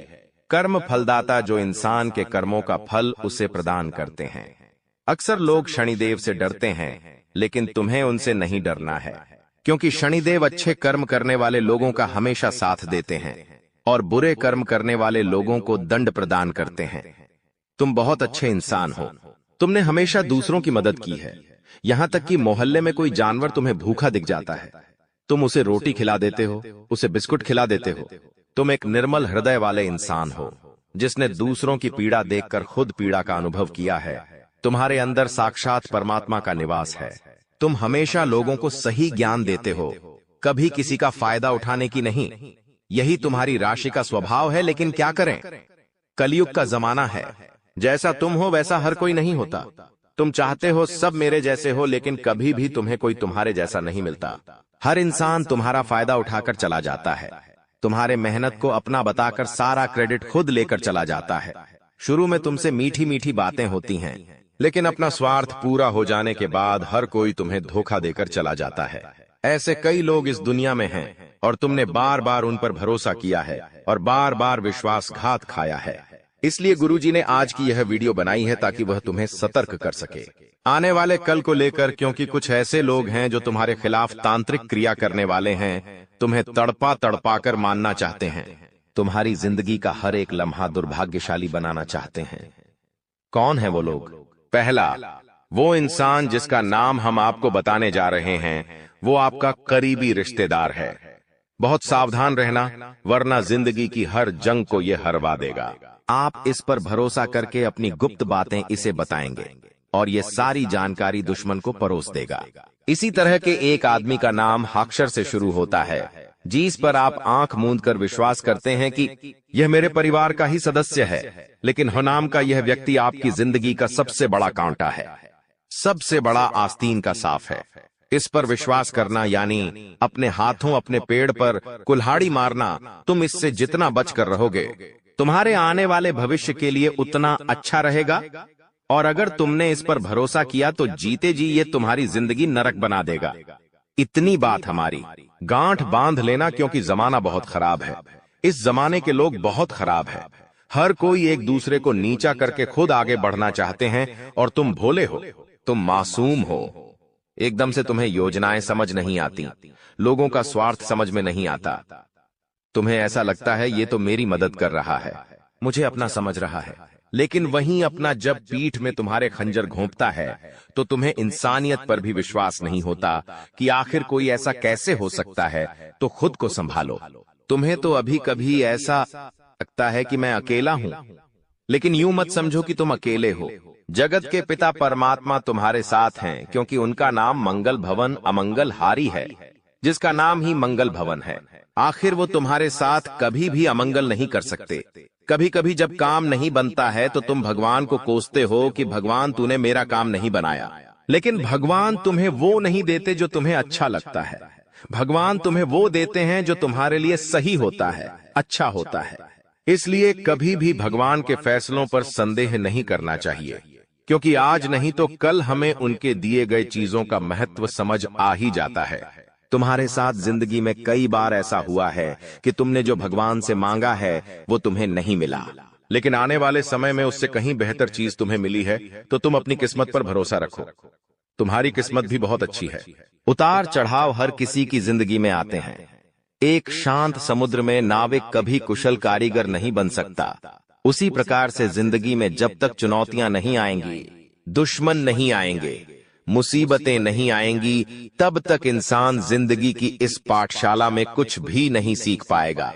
S2: कर्म फलदाता, जो इंसान के कर्मों का फल उसे प्रदान करते हैं। अक्सर लोग शनिदेव से डरते हैं, लेकिन तुम्हें उनसे नहीं डरना है, क्योंकि शनिदेव अच्छे कर्म करने वाले लोगों का हमेशा साथ देते हैं और बुरे कर्म करने वाले लोगों को दंड प्रदान करते हैं। तुम बहुत अच्छे इंसान हो, तुमने हमेशा दूसरों की मदद की है। यहां तक कि मोहल्ले में कोई जानवर तुम्हें भूखा दिख जाता है, तुम उसे रोटी खिला देते हो, उसे बिस्कुट खिला देते हो। तुम एक निर्मल हृदय वाले इंसान हो, जिसने दूसरों की पीड़ा देखकर खुद पीड़ा का अनुभव किया है। तुम्हारे अंदर साक्षात परमात्मा का निवास है। तुम हमेशा लोगों को सही ज्ञान देते हो, कभी किसी का फायदा उठाने की नहीं। यही तुम्हारी राशि का स्वभाव है, लेकिन क्या करें, कलयुग का जमाना है। जैसा तुम हो वैसा हर कोई नहीं होता। तुम चाहते हो सब मेरे जैसे हो, लेकिन कभी भी तुम्हें कोई तुम्हारे जैसा नहीं मिलता। हर इंसान तुम्हारा फायदा उठाकर चला जाता है, तुम्हारे मेहनत को अपना बताकर सारा क्रेडिट खुद लेकर चला जाता है। शुरू में तुमसे मीठी मीठी बातें होती हैं, लेकिन अपना स्वार्थ पूरा हो जाने के बाद हर कोई तुम्हें धोखा देकर चला जाता है। ऐसे कई लोग इस दुनिया में हैं और तुमने बार बार उन पर भरोसा किया है और बार बार विश्वासघात खाया है। इसलिए गुरुजी ने आज की यह वीडियो बनाई है ताकि वह तुम्हें सतर्क कर सके आने वाले कल को लेकर, क्योंकि कुछ ऐसे लोग हैं जो तुम्हारे खिलाफ तांत्रिक क्रिया करने वाले हैं, तुम्हें तड़पा तड़पा कर मानना चाहते हैं, तुम्हारी जिंदगी का हर एक लम्हा दुर्भाग्यशाली बनाना चाहते हैं। कौन है वो लोग? पहला, वो इंसान जिसका नाम हम आपको बताने जा रहे हैं, वो आपका करीबी रिश्तेदार है। बहुत सावधान रहना, वरना जिंदगी की हर जंग को ये हरवा देगा। आप इस पर भरोसा करके अपनी गुप्त बातें इसे बताएंगे और ये सारी जानकारी दुश्मन को परोस देगा। इसी तरह के एक आदमी का नाम अक्षर से शुरू होता है, जिस पर आप आंख मूंद कर विश्वास करते हैं कि यह मेरे परिवार का ही सदस्य है, लेकिन नाम का यह व्यक्ति आपकी जिंदगी का सबसे बड़ा कांटा है, सबसे बड़ा आस्तीन का साफ है। इस पर विश्वास करना यानी अपने हाथों अपने पेड़ पर कुल्हाड़ी मारना। तुम इससे जितना बचकर रहोगे, तुम्हारे आने वाले भविष्य के लिए उतना अच्छा रहेगा। और अगर तुमने इस पर भरोसा किया तो जीते जी ये तुम्हारी जिंदगी नरक बना देगा। इतनी बात हमारी, गांठ बांध लेना, क्योंकि जमाना बहुत खराब है। इस जमाने के लोग बहुत खराब है। हर कोई एक दूसरे को नीचा करके खुद आगे बढ़ना चाहते हैं और तुम भोले हो, तुम मासूम हो। एकदम से तुम्हें योजनाएं समझ नहीं आती, लोगों का स्वार्थ समझ में नहीं आता। तुम्हें ऐसा लगता है ये तो मेरी मदद कर रहा है, मुझे अपना समझ रहा है, लेकिन वहीं अपना जब पीठ में तुम्हारे खंजर घोंपता है तो तुम्हें इंसानियत पर भी विश्वास नहीं होता कि आखिर कोई ऐसा कैसे हो सकता है। तो खुद को संभालो। तुम्हें तो अभी कभी ऐसा लगता है कि मैं अकेला हूं, लेकिन यूं मत समझो कि तुम अकेले हो। जगत के पिता परमात्मा तुम्हारे साथ हैं, क्योंकि उनका नाम मंगल भवन अमंगल हारी है, जिसका नाम ही मंगल भवन है। आखिर वो तुम्हारे साथ कभी भी अमंगल नहीं कर सकते। कभी कभी जब काम नहीं बनता है तो तुम भगवान को कोसते हो कि भगवान तूने मेरा काम नहीं बनाया, लेकिन भगवान तुम्हें वो नहीं देते जो तुम्हें अच्छा लगता है। भगवान तुम्हें वो देते हैं जो तुम्हारे लिए सही होता है, अच्छा होता है। इसलिए कभी भी भगवान के फैसलों पर संदेह नहीं करना चाहिए, क्योंकि आज नहीं तो कल हमें उनके दिए गए चीजों का महत्व समझ आ ही जाता है। तुम्हारे साथ जिंदगी में कई बार ऐसा हुआ है कि तुमने जो भगवान से मांगा है वो तुम्हें नहीं मिला, लेकिन आने वाले समय में उससे कहीं बेहतर चीज तुम्हें मिली है। तो तुम अपनी किस्मत पर भरोसा रखो, तुम्हारी किस्मत भी बहुत अच्छी है। उतार चढ़ाव हर किसी की जिंदगी में आते हैं। एक शांत समुद्र में नाविक कभी कुशल कारीगर नहीं बन सकता। उसी प्रकार से जिंदगी में जब तक चुनौतियां नहीं आएंगी, दुश्मन नहीं आएंगे, मुसीबतें नहीं आएंगी, तब तक इंसान जिंदगी की इस पाठशाला में कुछ भी नहीं सीख पाएगा।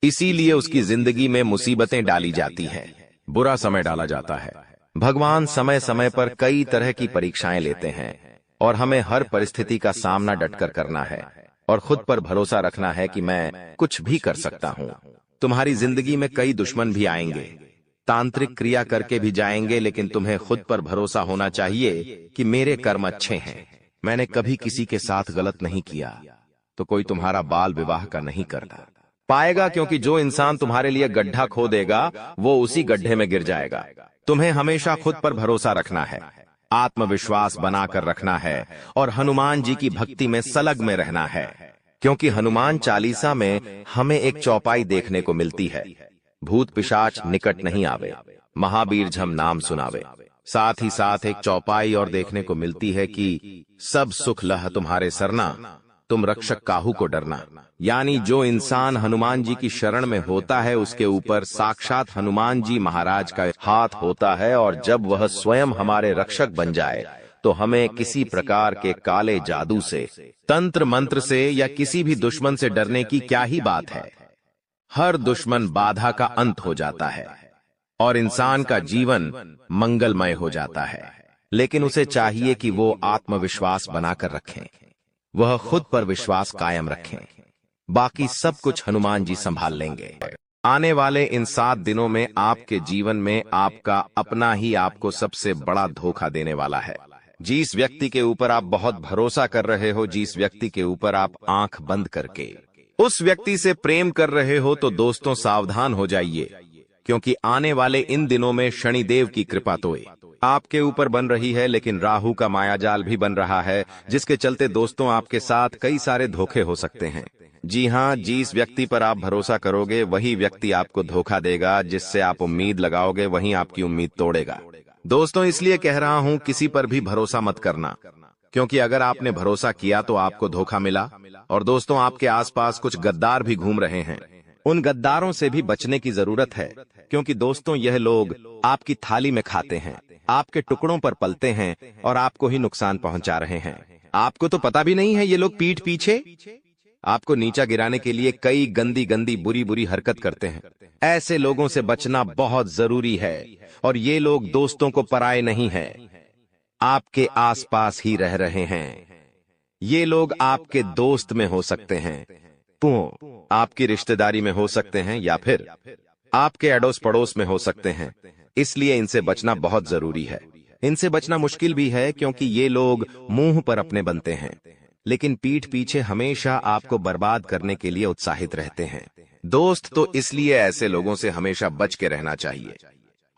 S2: इसीलिए उसकी जिंदगी में मुसीबतें डाली जाती हैं, बुरा समय डाला जाता है। भगवान समय समय पर कई तरह की परीक्षाएं लेते हैं और हमें हर परिस्थिति का सामना डटकर करना है और खुद पर भरोसा रखना है कि मैं कुछ भी कर सकता हूं। तुम्हारी जिंदगी में कई दुश्मन भी आएंगे, तांत्रिक क्रिया करके भी जाएंगे, लेकिन तुम्हें खुद पर भरोसा होना चाहिए कि मेरे कर्म अच्छे हैं, मैंने कभी किसी के साथ गलत नहीं किया। तो कोई तुम्हारा बाल विवाह का नहीं करता पाएगा, क्योंकि जो इंसान तुम्हारे लिए गड्ढा खो देगा वो उसी गड्ढे में गिर जाएगा। तुम्हें हमेशा खुद पर भरोसा रखना है, आत्मविश्वास बनाकर रखना है और हनुमान जी की भक्ति में सलग में रहना है, क्योंकि हनुमान चालीसा में हमें एक चौपाई देखने को मिलती है, भूत पिशाच निकट नहीं आवे, महावीर झम नाम सुनावे। साथ ही साथ एक चौपाई और देखने को मिलती है कि सब सुख लह तुम्हारे सरना, तुम रक्षक काहू को डरना। यानी जो इंसान हनुमान जी की शरण में होता है उसके ऊपर साक्षात हनुमान जी महाराज का हाथ होता है, और जब वह स्वयं हमारे रक्षक बन जाए तो हमें किसी प्रकार के काले जादू से, तंत्र मंत्र से या किसी भी दुश्मन से डरने की क्या ही बात है। हर दुश्मन बाधा का अंत हो जाता है और इंसान का जीवन मंगलमय हो जाता है। लेकिन उसे चाहिए कि वो आत्मविश्वास बनाकर रखें, वह खुद पर विश्वास कायम रखें। बाकी सब कुछ हनुमान जी संभाल लेंगे। आने वाले इन 7 दिनों में आपके जीवन में आपका अपना ही आपको सबसे बड़ा धोखा देने वाला है। जिस व्यक्ति के ऊपर आप बहुत भरोसा कर रहे हो, जिस व्यक्ति के ऊपर आप आंख बंद करके उस व्यक्ति से प्रेम कर रहे हो, तो दोस्तों सावधान हो जाइए, क्योंकि आने वाले इन दिनों में शनिदेव की कृपा तो आपके ऊपर बन रही है, लेकिन राहु का मायाजाल भी बन रहा है, जिसके चलते दोस्तों आपके साथ कई सारे धोखे हो सकते हैं। जी हां, जिस व्यक्ति पर आप भरोसा करोगे वही व्यक्ति आपको धोखा देगा, जिससे आप उम्मीद लगाओगे वही आपकी उम्मीद तोड़ेगा। दोस्तों इसलिए कह रहा हूं, किसी पर भी भरोसा मत करना, क्योंकि अगर आपने भरोसा किया तो आपको धोखा मिला। और दोस्तों आपके आसपास कुछ गद्दार भी घूम रहे हैं, उन गद्दारों से भी बचने की जरूरत है, क्योंकि दोस्तों यह लोग आपकी थाली में खाते हैं, आपके टुकड़ों पर पलते हैं और आपको ही नुकसान पहुंचा रहे हैं। आपको तो पता भी नहीं है ये लोग पीठ पीछे आपको नीचा गिराने के लिए कई गंदी गंदी बुरी बुरी हरकत करते हैं। ऐसे लोगों से बचना बहुत जरूरी है, और ये लोग दोस्तों को पराये नहीं है, आपके आसपास ही रह रहे हैं। ये लोग आपके दोस्त में हो सकते हैं, आपकी रिश्तेदारी में हो सकते हैं, या फिर आपके अड़ोस पड़ोस में हो सकते हैं। इसलिए इनसे बचना बहुत जरूरी है। इनसे बचना मुश्किल भी है, क्योंकि ये लोग मुंह पर अपने बनते हैं, लेकिन पीठ पीछे हमेशा आपको बर्बाद करने के लिए उत्साहित रहते हैं। दोस्त तो इसलिए ऐसे लोगों से हमेशा बच के रहना चाहिए।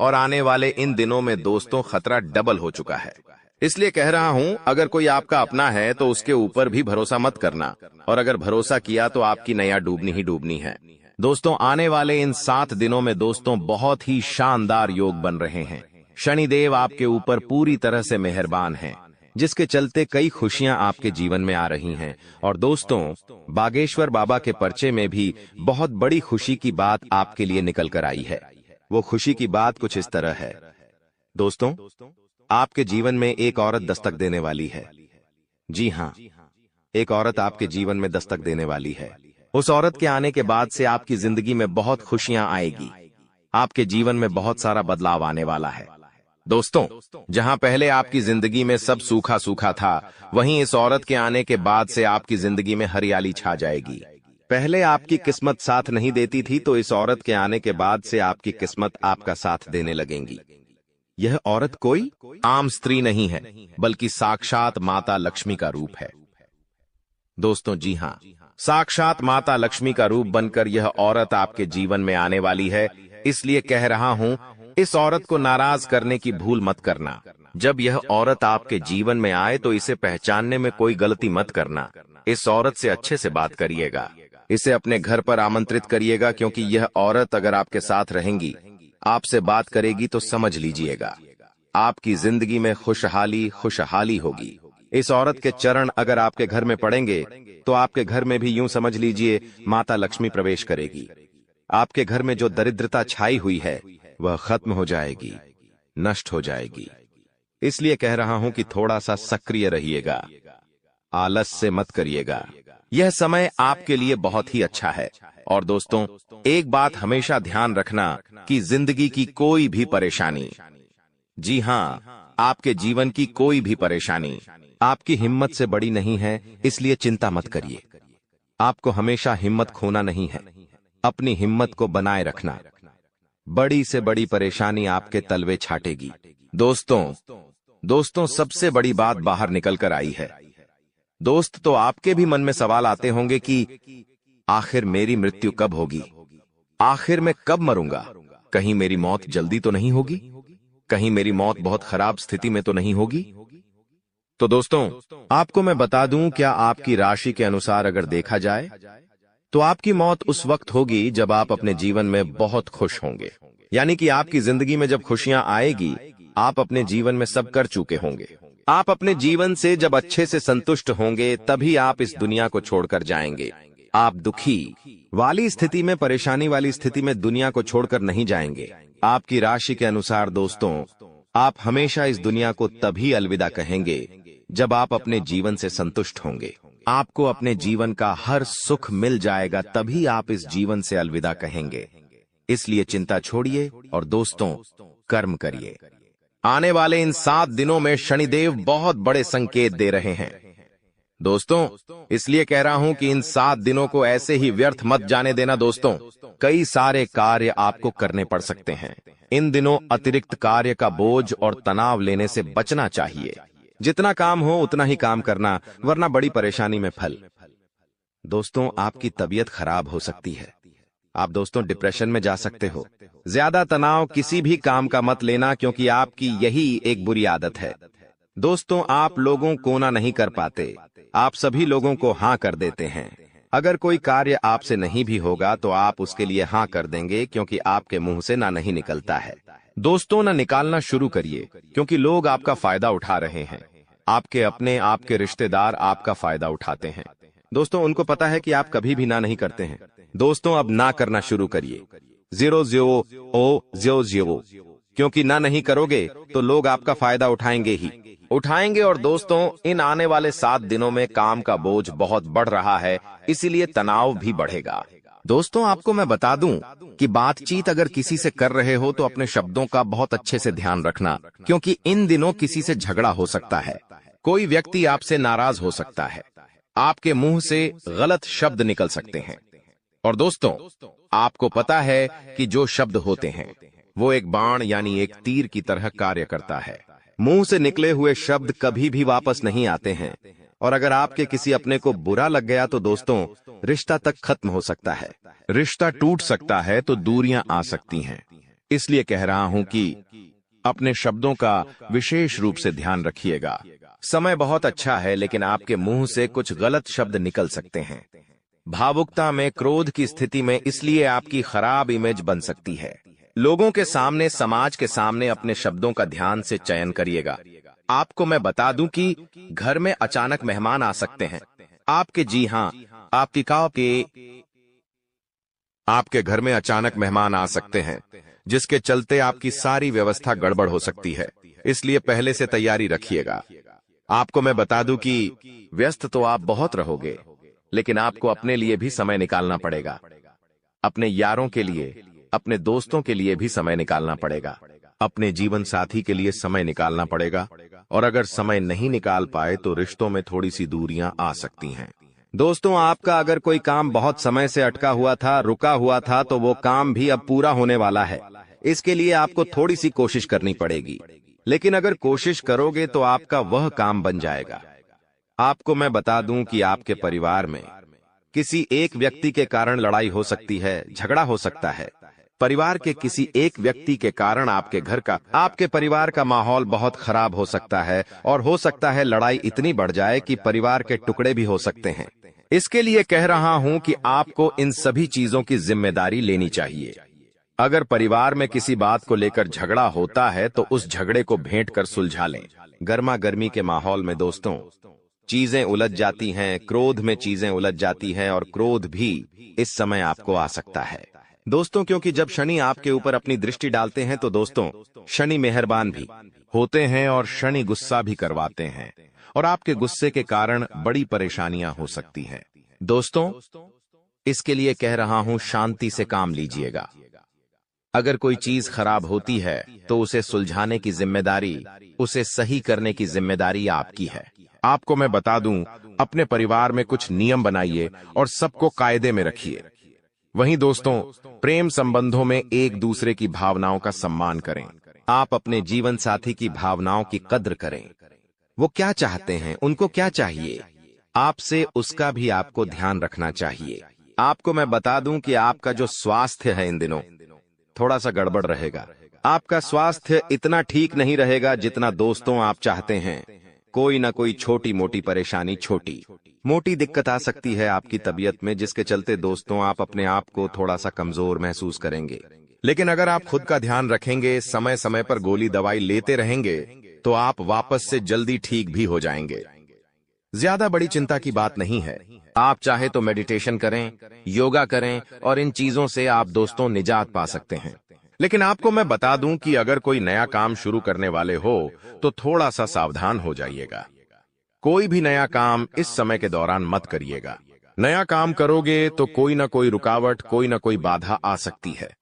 S2: और आने वाले इन दिनों में दोस्तों खतरा डबल हो चुका है, इसलिए कह रहा हूं, अगर कोई आपका अपना है तो उसके ऊपर भी भरोसा मत करना, और अगर भरोसा किया तो आपकी नैया डूबनी ही डूबनी है। दोस्तों आने वाले इन 7 दिनों में दोस्तों बहुत ही शानदार योग बन रहे हैं। शनिदेव आपके ऊपर पूरी तरह से मेहरबान हैं, जिसके चलते कई खुशियां आपके जीवन में आ रही हैं। और दोस्तों बागेश्वर बाबा के पर्चे में भी बहुत बड़ी खुशी की बात आपके लिए निकल कर आई है। वो खुशी की बात कुछ इस तरह है। दोस्तों आपके जीवन में एक औरत दस्तक देने वाली है। जी हां, एक औरत आपके जीवन में दस्तक देने वाली है। उस औरत के आने के बाद से आपकी जिंदगी में बहुत खुशियां आएगी, आपके जीवन में बहुत सारा बदलाव आने वाला है। दोस्तों जहां पहले आपकी जिंदगी में सब सूखा सूखा था, वहीं इस औरत के आने के बाद से आपकी जिंदगी में हरियाली छा जाएगी। पहले आपकी किस्मत साथ नहीं देती थी, तो इस औरत के आने के बाद से आपकी किस्मत आपका साथ देने लगेंगी। यह औरत कोई आम स्त्री नहीं है, बल्कि साक्षात माता लक्ष्मी का रूप है। दोस्तों जी हां, साक्षात माता लक्ष्मी का रूप बनकर यह औरत आपके जीवन में आने वाली है। इसलिए कह रहा हूं, इस औरत को नाराज करने की भूल मत करना। जब यह औरत आपके जीवन में आए तो इसे पहचानने में कोई गलती मत करना। इस औरत से अच्छे से बात करिएगा, इसे अपने घर पर आमंत्रित करिएगा, क्योंकि यह औरत अगर आपके साथ रहेंगी, आपसे बात करेगी, तो समझ लीजिएगा आपकी जिंदगी में खुशहाली खुशहाली होगी। इस औरत के चरण अगर आपके घर में पड़ेंगे तो आपके घर में भी यूं समझ लीजिए माता लक्ष्मी प्रवेश करेगी। आपके घर में जो दरिद्रता छाई हुई है वह खत्म हो जाएगी, नष्ट हो जाएगी। इसलिए कह रहा हूं कि थोड़ा सा सक्रिय रहिएगा, आलस से मत करिएगा। यह समय आपके लिए बहुत ही अच्छा है। और दोस्तों एक बात हमेशा ध्यान रखना कि जिंदगी की कोई भी परेशानी, जी हां, आपके जीवन की कोई भी परेशानी आपकी हिम्मत से बड़ी नहीं है, इसलिए चिंता मत करिए। आपको हमेशा हिम्मत खोना नहीं है, अपनी हिम्मत को बनाए रखना। बड़ी से बड़ी परेशानी आपके तलवे छाटेगी। दोस्तों सबसे बड़ी बात बाहर निकल कर आई है। दोस्त तो आपके भी मन में सवाल आते होंगे कि आखिर मेरी मृत्यु कब होगी, आखिर मैं कब मरूंगा, कहीं मेरी मौत जल्दी तो नहीं होगी, कहीं मेरी मौत बहुत खराब स्थिति में तो नहीं होगी। तो दोस्तों आपको मैं बता दूं, क्या आपकी राशि के अनुसार अगर देखा जाए तो आपकी मौत उस वक्त होगी जब आप अपने जीवन में बहुत खुश होंगे। यानी कि आपकी जिंदगी में जब खुशियां आएगी, आप अपने जीवन में सब कर चुके होंगे। आप अपने जीवन से जब अच्छे से संतुष्ट होंगे, तभी आप इस दुनिया को छोड़कर जाएंगे। आप दुखी वाली स्थिति में, परेशानी वाली स्थिति में दुनिया को छोड़कर नहीं जाएंगे। आपकी राशि के अनुसार दोस्तों आप हमेशा इस दुनिया को तभी अलविदा कहेंगे जब आप अपने जीवन से संतुष्ट होंगे। आपको अपने जीवन का हर सुख मिल जाएगा, तभी आप इस जीवन से अलविदा कहेंगे। इसलिए चिंता छोड़िए और दोस्तों कर्म करिए। आने वाले इन 7 दिनों में शनिदेव बहुत बड़े संकेत दे रहे हैं। दोस्तों, इसलिए कह रहा हूं कि इन 7 दिनों को ऐसे ही व्यर्थ मत जाने देना। दोस्तों, कई सारे कार्य आपको करने पड़ सकते हैं। इन दिनों अतिरिक्त कार्य का बोझ और तनाव लेने से बचना चाहिए। जितना काम हो उतना ही काम करना, वरना बड़ी परेशानी में फल। दोस्तों, आपकी तबीयत खराब हो सकती है। आप दोस्तों डिप्रेशन में जा सकते हो। ज्यादा तनाव किसी भी काम का मत लेना, क्योंकि आपकी यही एक बुरी आदत है। दोस्तों, आप लोगों को ना नहीं कर पाते, आप सभी लोगों को हाँ कर देते हैं। अगर कोई कार्य आपसे नहीं भी होगा तो आप उसके लिए हाँ कर देंगे, क्योंकि आपके मुंह से ना नहीं निकलता है। दोस्तों, ना निकालना शुरू करिए, क्योंकि लोग आपका फायदा उठा रहे हैं। आपके अपने, आपके रिश्तेदार आपका फायदा उठाते हैं। दोस्तों, उनको पता है कि आप कभी भी ना नहीं करते हैं। दोस्तों, अब ना करना शुरू करिए। 0 क्योंकि ना नहीं करोगे तो लोग आपका फायदा उठाएंगे। और दोस्तों, इन आने वाले 7 दिनों में काम का बोझ बहुत बढ़ रहा है, इसीलिए तनाव भी बढ़ेगा। दोस्तों, आपको मैं बता दूं कि बातचीत अगर किसी से कर रहे हो तो अपने शब्दों का बहुत अच्छे से ध्यान रखना, क्योंकि इन दिनों किसी से झगड़ा हो सकता है। कोई व्यक्ति आपसे नाराज हो सकता है। आपके मुंह से गलत शब्द निकल सकते हैं। और दोस्तों, आपको पता है कि जो शब्द होते हैं वो एक बाण यानी एक तीर की तरह कार्य करता है। मुंह से निकले हुए शब्द कभी भी वापस नहीं आते हैं, और अगर आपके किसी अपने को बुरा लग गया तो दोस्तों, रिश्ता तक खत्म हो सकता है, रिश्ता टूट सकता है, तो दूरियां आ सकती हैं। इसलिए कह रहा हूं कि अपने शब्दों का विशेष रूप से ध्यान रखिएगा। समय बहुत अच्छा है, लेकिन आपके मुंह से कुछ गलत शब्द निकल सकते हैं। भावुकता में, क्रोध की स्थिति में, इसलिए आपकी खराब इमेज बन सकती है। लोगों के सामने, समाज के सामने अपने शब्दों का ध्यान से चयन करिएगा। आपको मैं बता दूं कि घर में अचानक मेहमान आ सकते हैं। आपके घर में अचानक मेहमान आ सकते हैं, जिसके चलते आपकी सारी व्यवस्था गड़बड़ हो सकती है। इसलिए पहले से तैयारी रखिएगा। आपको मैं बता दूं कि व्यस्त तो आप बहुत रहोगे, लेकिन आपको अपने लिए भी समय निकालना पड़ेगा। अपने यारों के लिए, अपने दोस्तों के लिए भी समय निकालना पड़ेगा। अपने जीवन साथी के लिए समय निकालना पड़ेगा। और अगर समय नहीं निकाल पाए तो रिश्तों में थोड़ी सी दूरियां आ सकती हैं। दोस्तों, आपका अगर कोई काम बहुत समय से अटका हुआ था, रुका हुआ था, तो वो काम भी अब पूरा होने वाला है। इसके लिए आपको थोड़ी सी कोशिश करनी पड़ेगी, लेकिन अगर कोशिश करोगे तो आपका वह काम बन जाएगा। आपको मैं बता दूं कि आपके परिवार में किसी एक व्यक्ति के कारण लड़ाई हो सकती है, झगड़ा हो सकता है। परिवार के किसी एक व्यक्ति के कारण आपके घर का, आपके परिवार का माहौल बहुत खराब हो सकता है, और हो सकता है लड़ाई इतनी बढ़ जाए कि परिवार के टुकड़े भी हो सकते हैं। इसके लिए कह रहा हूं कि आपको इन सभी चीजों की जिम्मेदारी लेनी चाहिए। अगर परिवार में किसी बात को लेकर झगड़ा होता है तो उस झगड़े को भेंट कर सुलझा लें। गर्मा गर्मी के माहौल में दोस्तों, चीजें उलझ जाती हैं, क्रोध में चीजें उलझ जाती हैं, और क्रोध भी इस समय आपको आ सकता है। दोस्तों, क्योंकि जब शनि आपके ऊपर अपनी दृष्टि डालते हैं तो दोस्तों, शनि मेहरबान भी होते हैं और शनि गुस्सा भी करवाते हैं, और आपके गुस्से के कारण बड़ी परेशानियां हो सकती हैं। दोस्तों, इसके लिए कह रहा हूं, शांति से काम लीजिएगा। अगर कोई चीज खराब होती है तो उसे सुलझाने की जिम्मेदारी, उसे सही करने की जिम्मेदारी आपकी है। आपको मैं बता दूं, अपने परिवार में कुछ नियम बनाइए और सबको कायदे में रखिए। वहीं दोस्तों, प्रेम संबंधों में एक दूसरे की भावनाओं का सम्मान करें। आप अपने जीवन साथी की भावनाओं की कद्र करें। वो क्या चाहते हैं, उनको क्या चाहिए, आपसे उसका भी आपको ध्यान रखना चाहिए। आपको मैं बता दूं कि आपका जो स्वास्थ्य है इन दिनों थोड़ा सा गड़बड़ रहेगा। आपका स्वास्थ्य इतना ठीक नहीं रहेगा जितना दोस्तों आप चाहते हैं। कोई ना कोई छोटी मोटी परेशानी, छोटी मोटी दिक्कत आ सकती है आपकी तबीयत में, जिसके चलते दोस्तों आप अपने आप को थोड़ा सा कमजोर महसूस करेंगे। लेकिन अगर आप खुद का ध्यान रखेंगे, समय समय पर गोली दवाई लेते रहेंगे, तो आप वापस से जल्दी ठीक भी हो जाएंगे। ज्यादा बड़ी चिंता की बात नहीं है। आप चाहे तो मेडिटेशन करें, योगा करें, और इन चीजों से आप दोस्तों निजात पा सकते हैं। लेकिन आपको मैं बता दूं कि अगर कोई नया काम शुरू करने वाले हो तो थोड़ा सा सावधान हो जाइएगा। कोई भी नया काम इस समय के दौरान मत करिएगा। नया काम करोगे तो कोई ना कोई रुकावट, कोई ना कोई बाधा आ सकती है।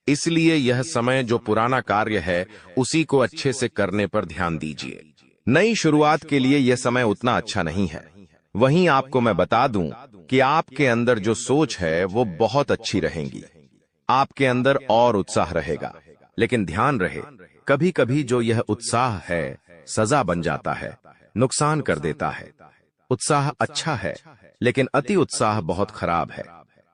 S2: इसलिए यह समय जो पुराना कार्य है उसी को अच्छे से करने पर ध्यान दीजिए। नई शुरुआत के लिए यह समय उतना अच्छा नहीं है। वहीं आपको मैं बता दूं कि आपके अंदर जो सोच है वो बहुत अच्छी रहेगी। आपके अंदर और उत्साह रहेगा, लेकिन ध्यान रहे, कभी कभी जो यह उत्साह है सजा बन जाता है, नुकसान कर देता है। उत्साह अच्छा है, लेकिन अति उत्साह बहुत खराब है।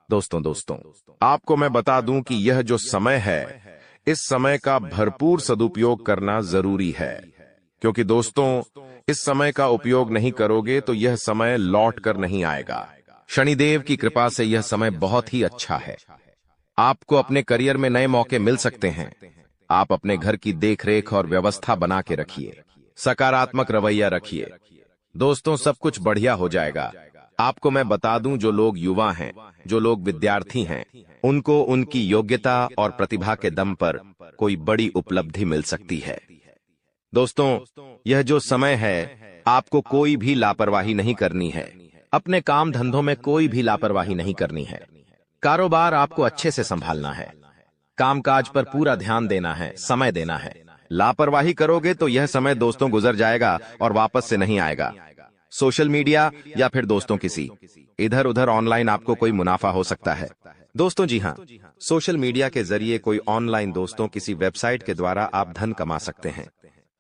S2: दोस्तों,
S3: आपको मैं बता दूं कि यह जो समय है, इस समय का भरपूर सदुपयोग करना जरूरी है, क्योंकि दोस्तों, इस समय का उपयोग नहीं करोगे तो यह समय लौट कर नहीं आएगा।
S2: शनिदेव की कृपा से यह समय बहुत ही अच्छा है। आपको अपने करियर में नए मौके मिल सकते हैं। आप अपने घर की देखरेख और व्यवस्था बना के रखिए, सकारात्मक रवैया रखिए। दोस्तों, सब कुछ बढ़िया हो जाएगा। आपको मैं बता दूं, जो लोग युवा हैं, जो लोग विद्यार्थी हैं, उनको उनकी योग्यता और प्रतिभा के दम पर कोई बड़ी उपलब्धि मिल सकती है। दोस्तों, यह जो समय है, आपको कोई भी लापरवाही नहीं करनी है। अपने काम धंधों में कोई भी लापरवाही नहीं करनी है। कारोबार आपको अच्छे से संभालना है। कामकाज पर पूरा ध्यान देना है, समय देना है। लापरवाही करोगे तो यह समय दोस्तों गुजर जाएगा और वापस से नहीं आएगा। सोशल मीडिया या फिर दोस्तों किसी इधर उधर ऑनलाइन आपको कोई मुनाफा हो सकता है। दोस्तों, जी हाँ, सोशल मीडिया के जरिए कोई ऑनलाइन दोस्तों किसी वेबसाइट के द्वारा आप धन कमा सकते हैं।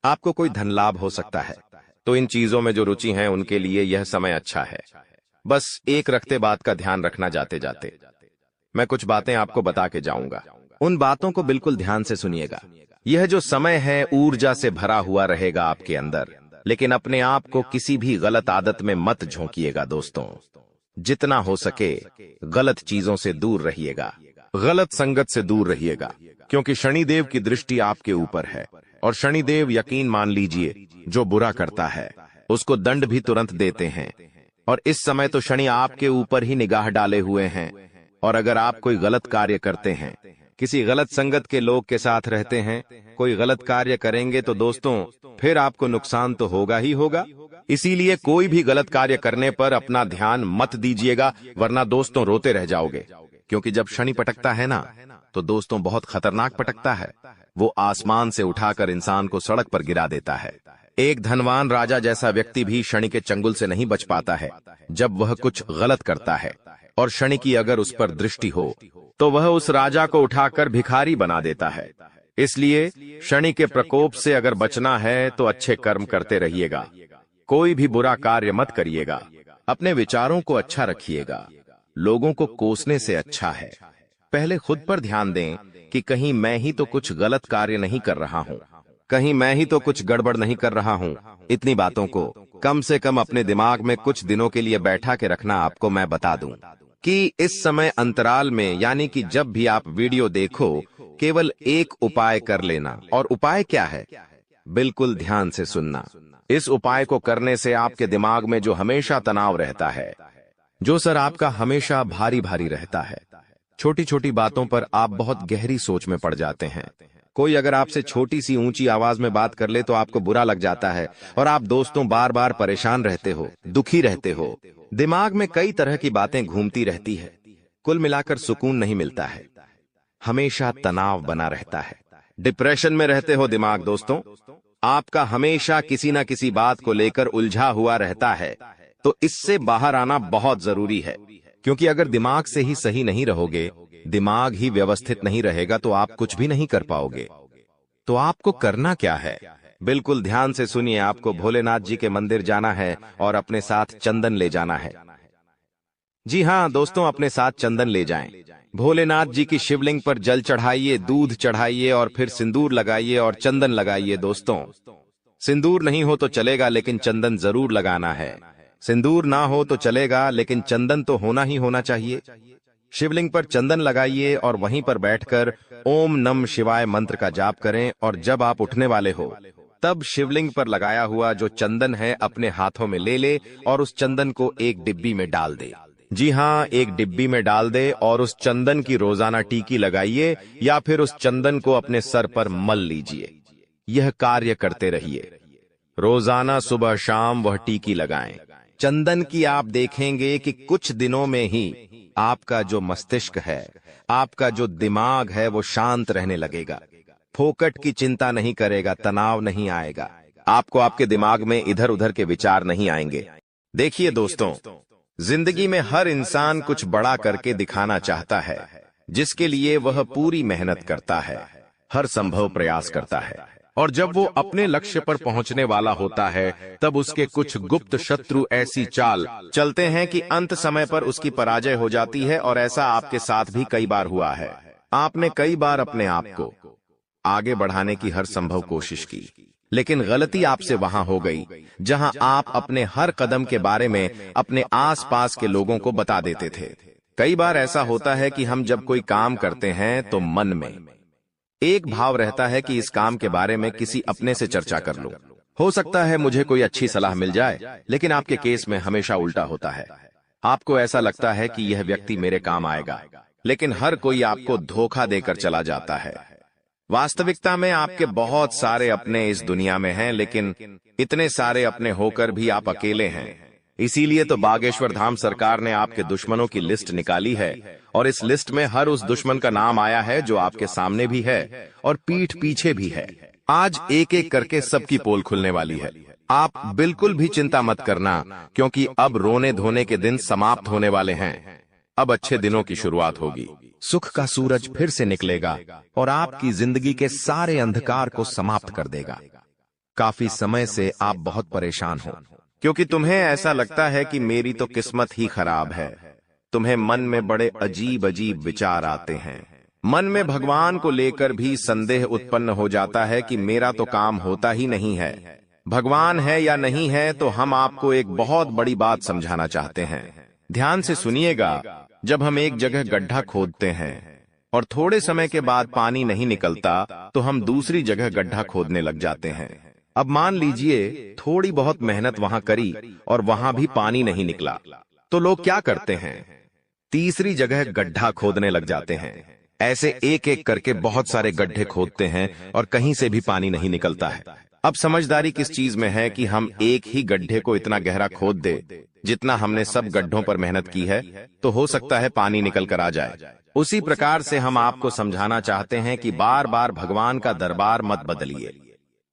S2: आपको कोई धन लाभ हो सकता है। तो इन चीजों में जो रुचि है उनके लिए यह समय अच्छा है। बस एक रखते बात का ध्यान रखना, जाते जाते मैं कुछ बातें आपको बता के जाऊंगा। उन बातों को बिल्कुल ध्यान से सुनिएगा। यह जो समय है ऊर्जा से भरा हुआ रहेगा आपके अंदर, लेकिन अपने आप को किसी भी गलत आदत में मत झोंकिएगा। दोस्तों, जितना हो सके गलत चीजों से दूर रहिएगा,
S3: गलत संगत से दूर रहिएगा, क्योंकि शनिदेव की दृष्टि आपके ऊपर है। और शनिदेव, यकीन मान लीजिए, जो बुरा करता है
S2: उसको दंड भी तुरंत देते हैं। और इस समय तो शनि आपके ऊपर ही निगाह डाले हुए हैं। और अगर आप कोई गलत कार्य करते हैं, किसी गलत संगत के लोग के साथ रहते हैं, कोई गलत कार्य करेंगे, तो दोस्तों फिर आपको नुकसान तो होगा ही होगा। इसीलिए कोई भी गलत कार्य करने पर अपना ध्यान मत दीजिएगा, वरना दोस्तों रोते रह जाओगे। क्योंकि जब शनि पटकता है ना, तो दोस्तों बहुत खतरनाक पटकता है। वो आसमान से उठाकर इंसान को सड़क पर गिरा देता है। एक धनवान राजा जैसा व्यक्ति भी शनि के चंगुल से नहीं बच पाता है। जब वह कुछ गलत करता है और शनि की अगर उस पर दृष्टि हो, तो वह उस राजा को उठाकर भिखारी बना देता है। इसलिए शनि के प्रकोप से अगर बचना है तो अच्छे कर्म करते रहिएगा, कोई भी बुरा कार्य मत करिएगा, अपने विचारों को अच्छा रखिएगा। लोगों को कोसने से अच्छा है पहले खुद पर ध्यान दें कि कहीं मैं ही तो कुछ गलत कार्य नहीं कर रहा हूं, कहीं मैं ही तो कुछ गड़बड़ नहीं कर रहा हूं। इतनी बातों को कम से कम अपने दिमाग में कुछ दिनों के लिए बैठा के रखना। आपको मैं बता दूं कि इस समय अंतराल में, यानी कि जब भी आप वीडियो देखो, केवल एक उपाय कर लेना। और उपाय क्या है? बिल्कुल ध्यान से सुनना। इस उपाय को करने से आपके दिमाग में जो हमेशा तनाव रहता है, जो सर आपका हमेशा भारी भारी रहता है, छोटी छोटी बातों पर आप बहुत गहरी सोच में पड़ जाते हैं। कोई अगर आपसे छोटी सी ऊंची आवाज में बात कर ले तो आपको बुरा लग जाता है और आप दोस्तों बार बार परेशान रहते हो, दुखी रहते हो। दिमाग में कई तरह की बातें घूमती रहती है। कुल मिलाकर सुकून नहीं मिलता है, हमेशा तनाव बना रहता है। डिप्रेशन में रहते हो दिमाग दोस्तों, आपका हमेशा किसी ना किसी बात को लेकर उलझा हुआ रहता है। तो इससे बाहर आना बहुत जरूरी है, क्योंकि अगर दिमाग से ही सही नहीं रहोगे, दिमाग ही व्यवस्थित नहीं रहेगा, तो आप कुछ भी नहीं कर पाओगे। तो आपको करना क्या है? बिल्कुल ध्यान से सुनिए। आपको भोलेनाथ जी के मंदिर जाना है और अपने साथ चंदन ले जाना है। जी हाँ दोस्तों, अपने साथ चंदन ले जाएं। भोलेनाथ जी की शिवलिंग पर जल चढ़ाइए, दूध चढ़ाइए और फिर सिंदूर लगाइए और चंदन लगाइए। दोस्तों, सिंदूर नहीं हो तो चलेगा, लेकिन चंदन जरूर लगाना है। सिंदूर ना हो तो चलेगा, लेकिन चंदन तो होना ही होना चाहिए। शिवलिंग पर चंदन लगाइए और वहीं पर बैठकर ओम नम शिवाय मंत्र का जाप करें। और जब आप उठने वाले हो, तब शिवलिंग पर लगाया हुआ जो चंदन है अपने हाथों में ले ले और उस चंदन को एक डिब्बी में डाल दे। जी हाँ, एक डिब्बी में डाल दे और उस चंदन की रोजाना टीकी लगाइए या फिर उस चंदन को अपने सर पर मल लीजिए। यह कार्य करते रहिए, रोजाना सुबह शाम वह टीकी लगाएं। चंदन की आप देखेंगे कि कुछ दिनों में ही आपका जो मस्तिष्क है, आपका जो दिमाग है, वो शांत रहने लगेगा। फोकट की चिंता नहीं करेगा, तनाव नहीं आएगा, आपको आपके दिमाग में इधर उधर के विचार नहीं आएंगे। देखिए दोस्तों, जिंदगी में हर इंसान कुछ बड़ा करके दिखाना चाहता है, जिसके लिए वह पूरी मेहनत करता है, हर संभव प्रयास करता है।
S3: और जब वो अपने लक्ष्य पर पहुंचने वाला होता है, तब उसके कुछ गुप्त शत्रु ऐसी चाल
S2: चलते हैं कि अंत समय पर उसकी पराजय हो जाती है। और ऐसा आपके साथ भी कई बार हुआ है। आपने कई बार अपने आप को आगे बढ़ाने की हर संभव कोशिश की, लेकिन गलती आपसे वहां हो गई जहां आप अपने हर कदम के बारे में अपने आसपास के लोगों को बता देते थे। कई बार ऐसा होता है कि हम जब कोई काम करते हैं तो मन में एक भाव रहता है कि इस काम के बारे में किसी अपने से चर्चा कर लूं। हो सकता है मुझे कोई अच्छी सलाह मिल जाए, लेकिन आपके केस में हमेशा उल्टा होता है। आपको ऐसा लगता है कि यह व्यक्ति मेरे काम आएगा, लेकिन हर कोई आपको धोखा देकर चला जाता है। वास्तविकता में आपके बहुत सारे अपने इस दुनिया में हैं, लेकिन इतने सारे अपने होकर भी आप अकेले हैं। इसीलिए तो बागेश्वर धाम सरकार ने आपके दुश्मनों की लिस्ट निकाली है, और इस लिस्ट में हर उस दुश्मन का नाम आया है जो आपके सामने भी है और पीठ पीछे भी है। आज एक एक करके सबकी पोल खुलने वाली है। आप बिल्कुल भी चिंता मत करना, क्योंकि अब रोने धोने के दिन समाप्त होने वाले हैं। अब अच्छे दिनों की शुरुआत होगी। सुख का सूरज फिर से निकलेगा और आपकी जिंदगी के सारे अंधकार को समाप्त कर देगा। काफी समय से आप बहुत परेशान हो, क्योंकि तुम्हें ऐसा लगता है कि मेरी तो किस्मत ही खराब है। तुम्हें मन में बड़े अजीब अजीब विचार आते हैं। मन में भगवान को लेकर भी संदेह उत्पन्न हो जाता है कि मेरा तो काम होता ही नहीं है। भगवान है या नहीं है, तो हम आपको एक बहुत बड़ी बात समझाना चाहते हैं। ध्यान से सुनिएगा। जब हम एक जगह गड्ढा खोदते हैं और थोड़े समय के बाद पानी नहीं निकलता, तो हम दूसरी जगह गड्ढा खोदने लग जाते हैं। अब मान लीजिए थोड़ी बहुत मेहनत वहां करी और वहां भी पानी नहीं निकला, तो लोग क्या करते हैं? तीसरी जगह गड्ढा खोदने लग जाते हैं। ऐसे एक एक करके बहुत सारे गड्ढे खोदते हैं और कहीं से भी पानी नहीं निकलता है। अब समझदारी किस चीज में है कि हम एक ही गड्ढे को इतना गहरा खोद दे जितना हमने सब गड्ढों पर मेहनत की है, तो हो सकता है पानी निकल कर आ जाए। उसी प्रकार से हम आपको समझाना चाहते हैं कि बार बार भगवान का दरबार मत बदलिए।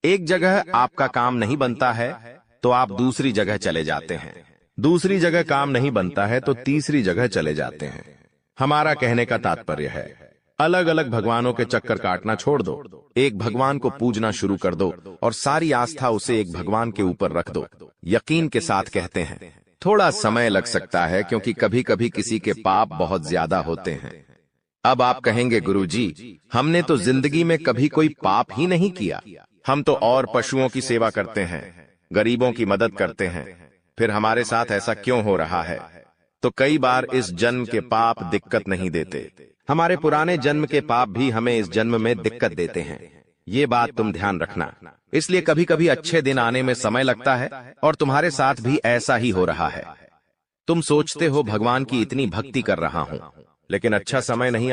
S2: एक जगह आपका काम नहीं बनता है तो आप दूसरी जगह चले जाते हैं, दूसरी जगह काम नहीं बनता है तो तीसरी जगह चले जाते हैं। हमारा कहने का तात्पर्य है, अलग अलग भगवानों के चक्कर काटना छोड़ दो, एक भगवान को पूजना शुरू कर दो और सारी आस्था उसे एक भगवान के ऊपर रख दो। यकीन के साथ कहते हैं, थोड़ा समय लग सकता है क्योंकि कभी कभी किसी के पाप बहुत ज्यादा होते हैं। अब आप कहेंगे, गुरुजी, हमने तो जिंदगी में कभी कोई पाप ही नहीं किया। हम तो और पशुओं की सेवा करते हैं, गरीबों की मदद करते हैं, फिर हमारे साथ ऐसा क्यों हो रहा है? तो कई बार इस जन्म के पाप दिक्कत नहीं देते, हमारे पुराने जन्म के पाप भी हमें इस जन्म में दिक्कत देते हैं। ये बात तुम ध्यान रखना। इसलिए कभी कभी अच्छे दिन आने में समय लगता है और तुम्हारे साथ भी ऐसा ही हो रहा है। तुम सोचते हो भगवान की इतनी भक्ति कर रहा हूं, लेकिन अच्छा समय नहीं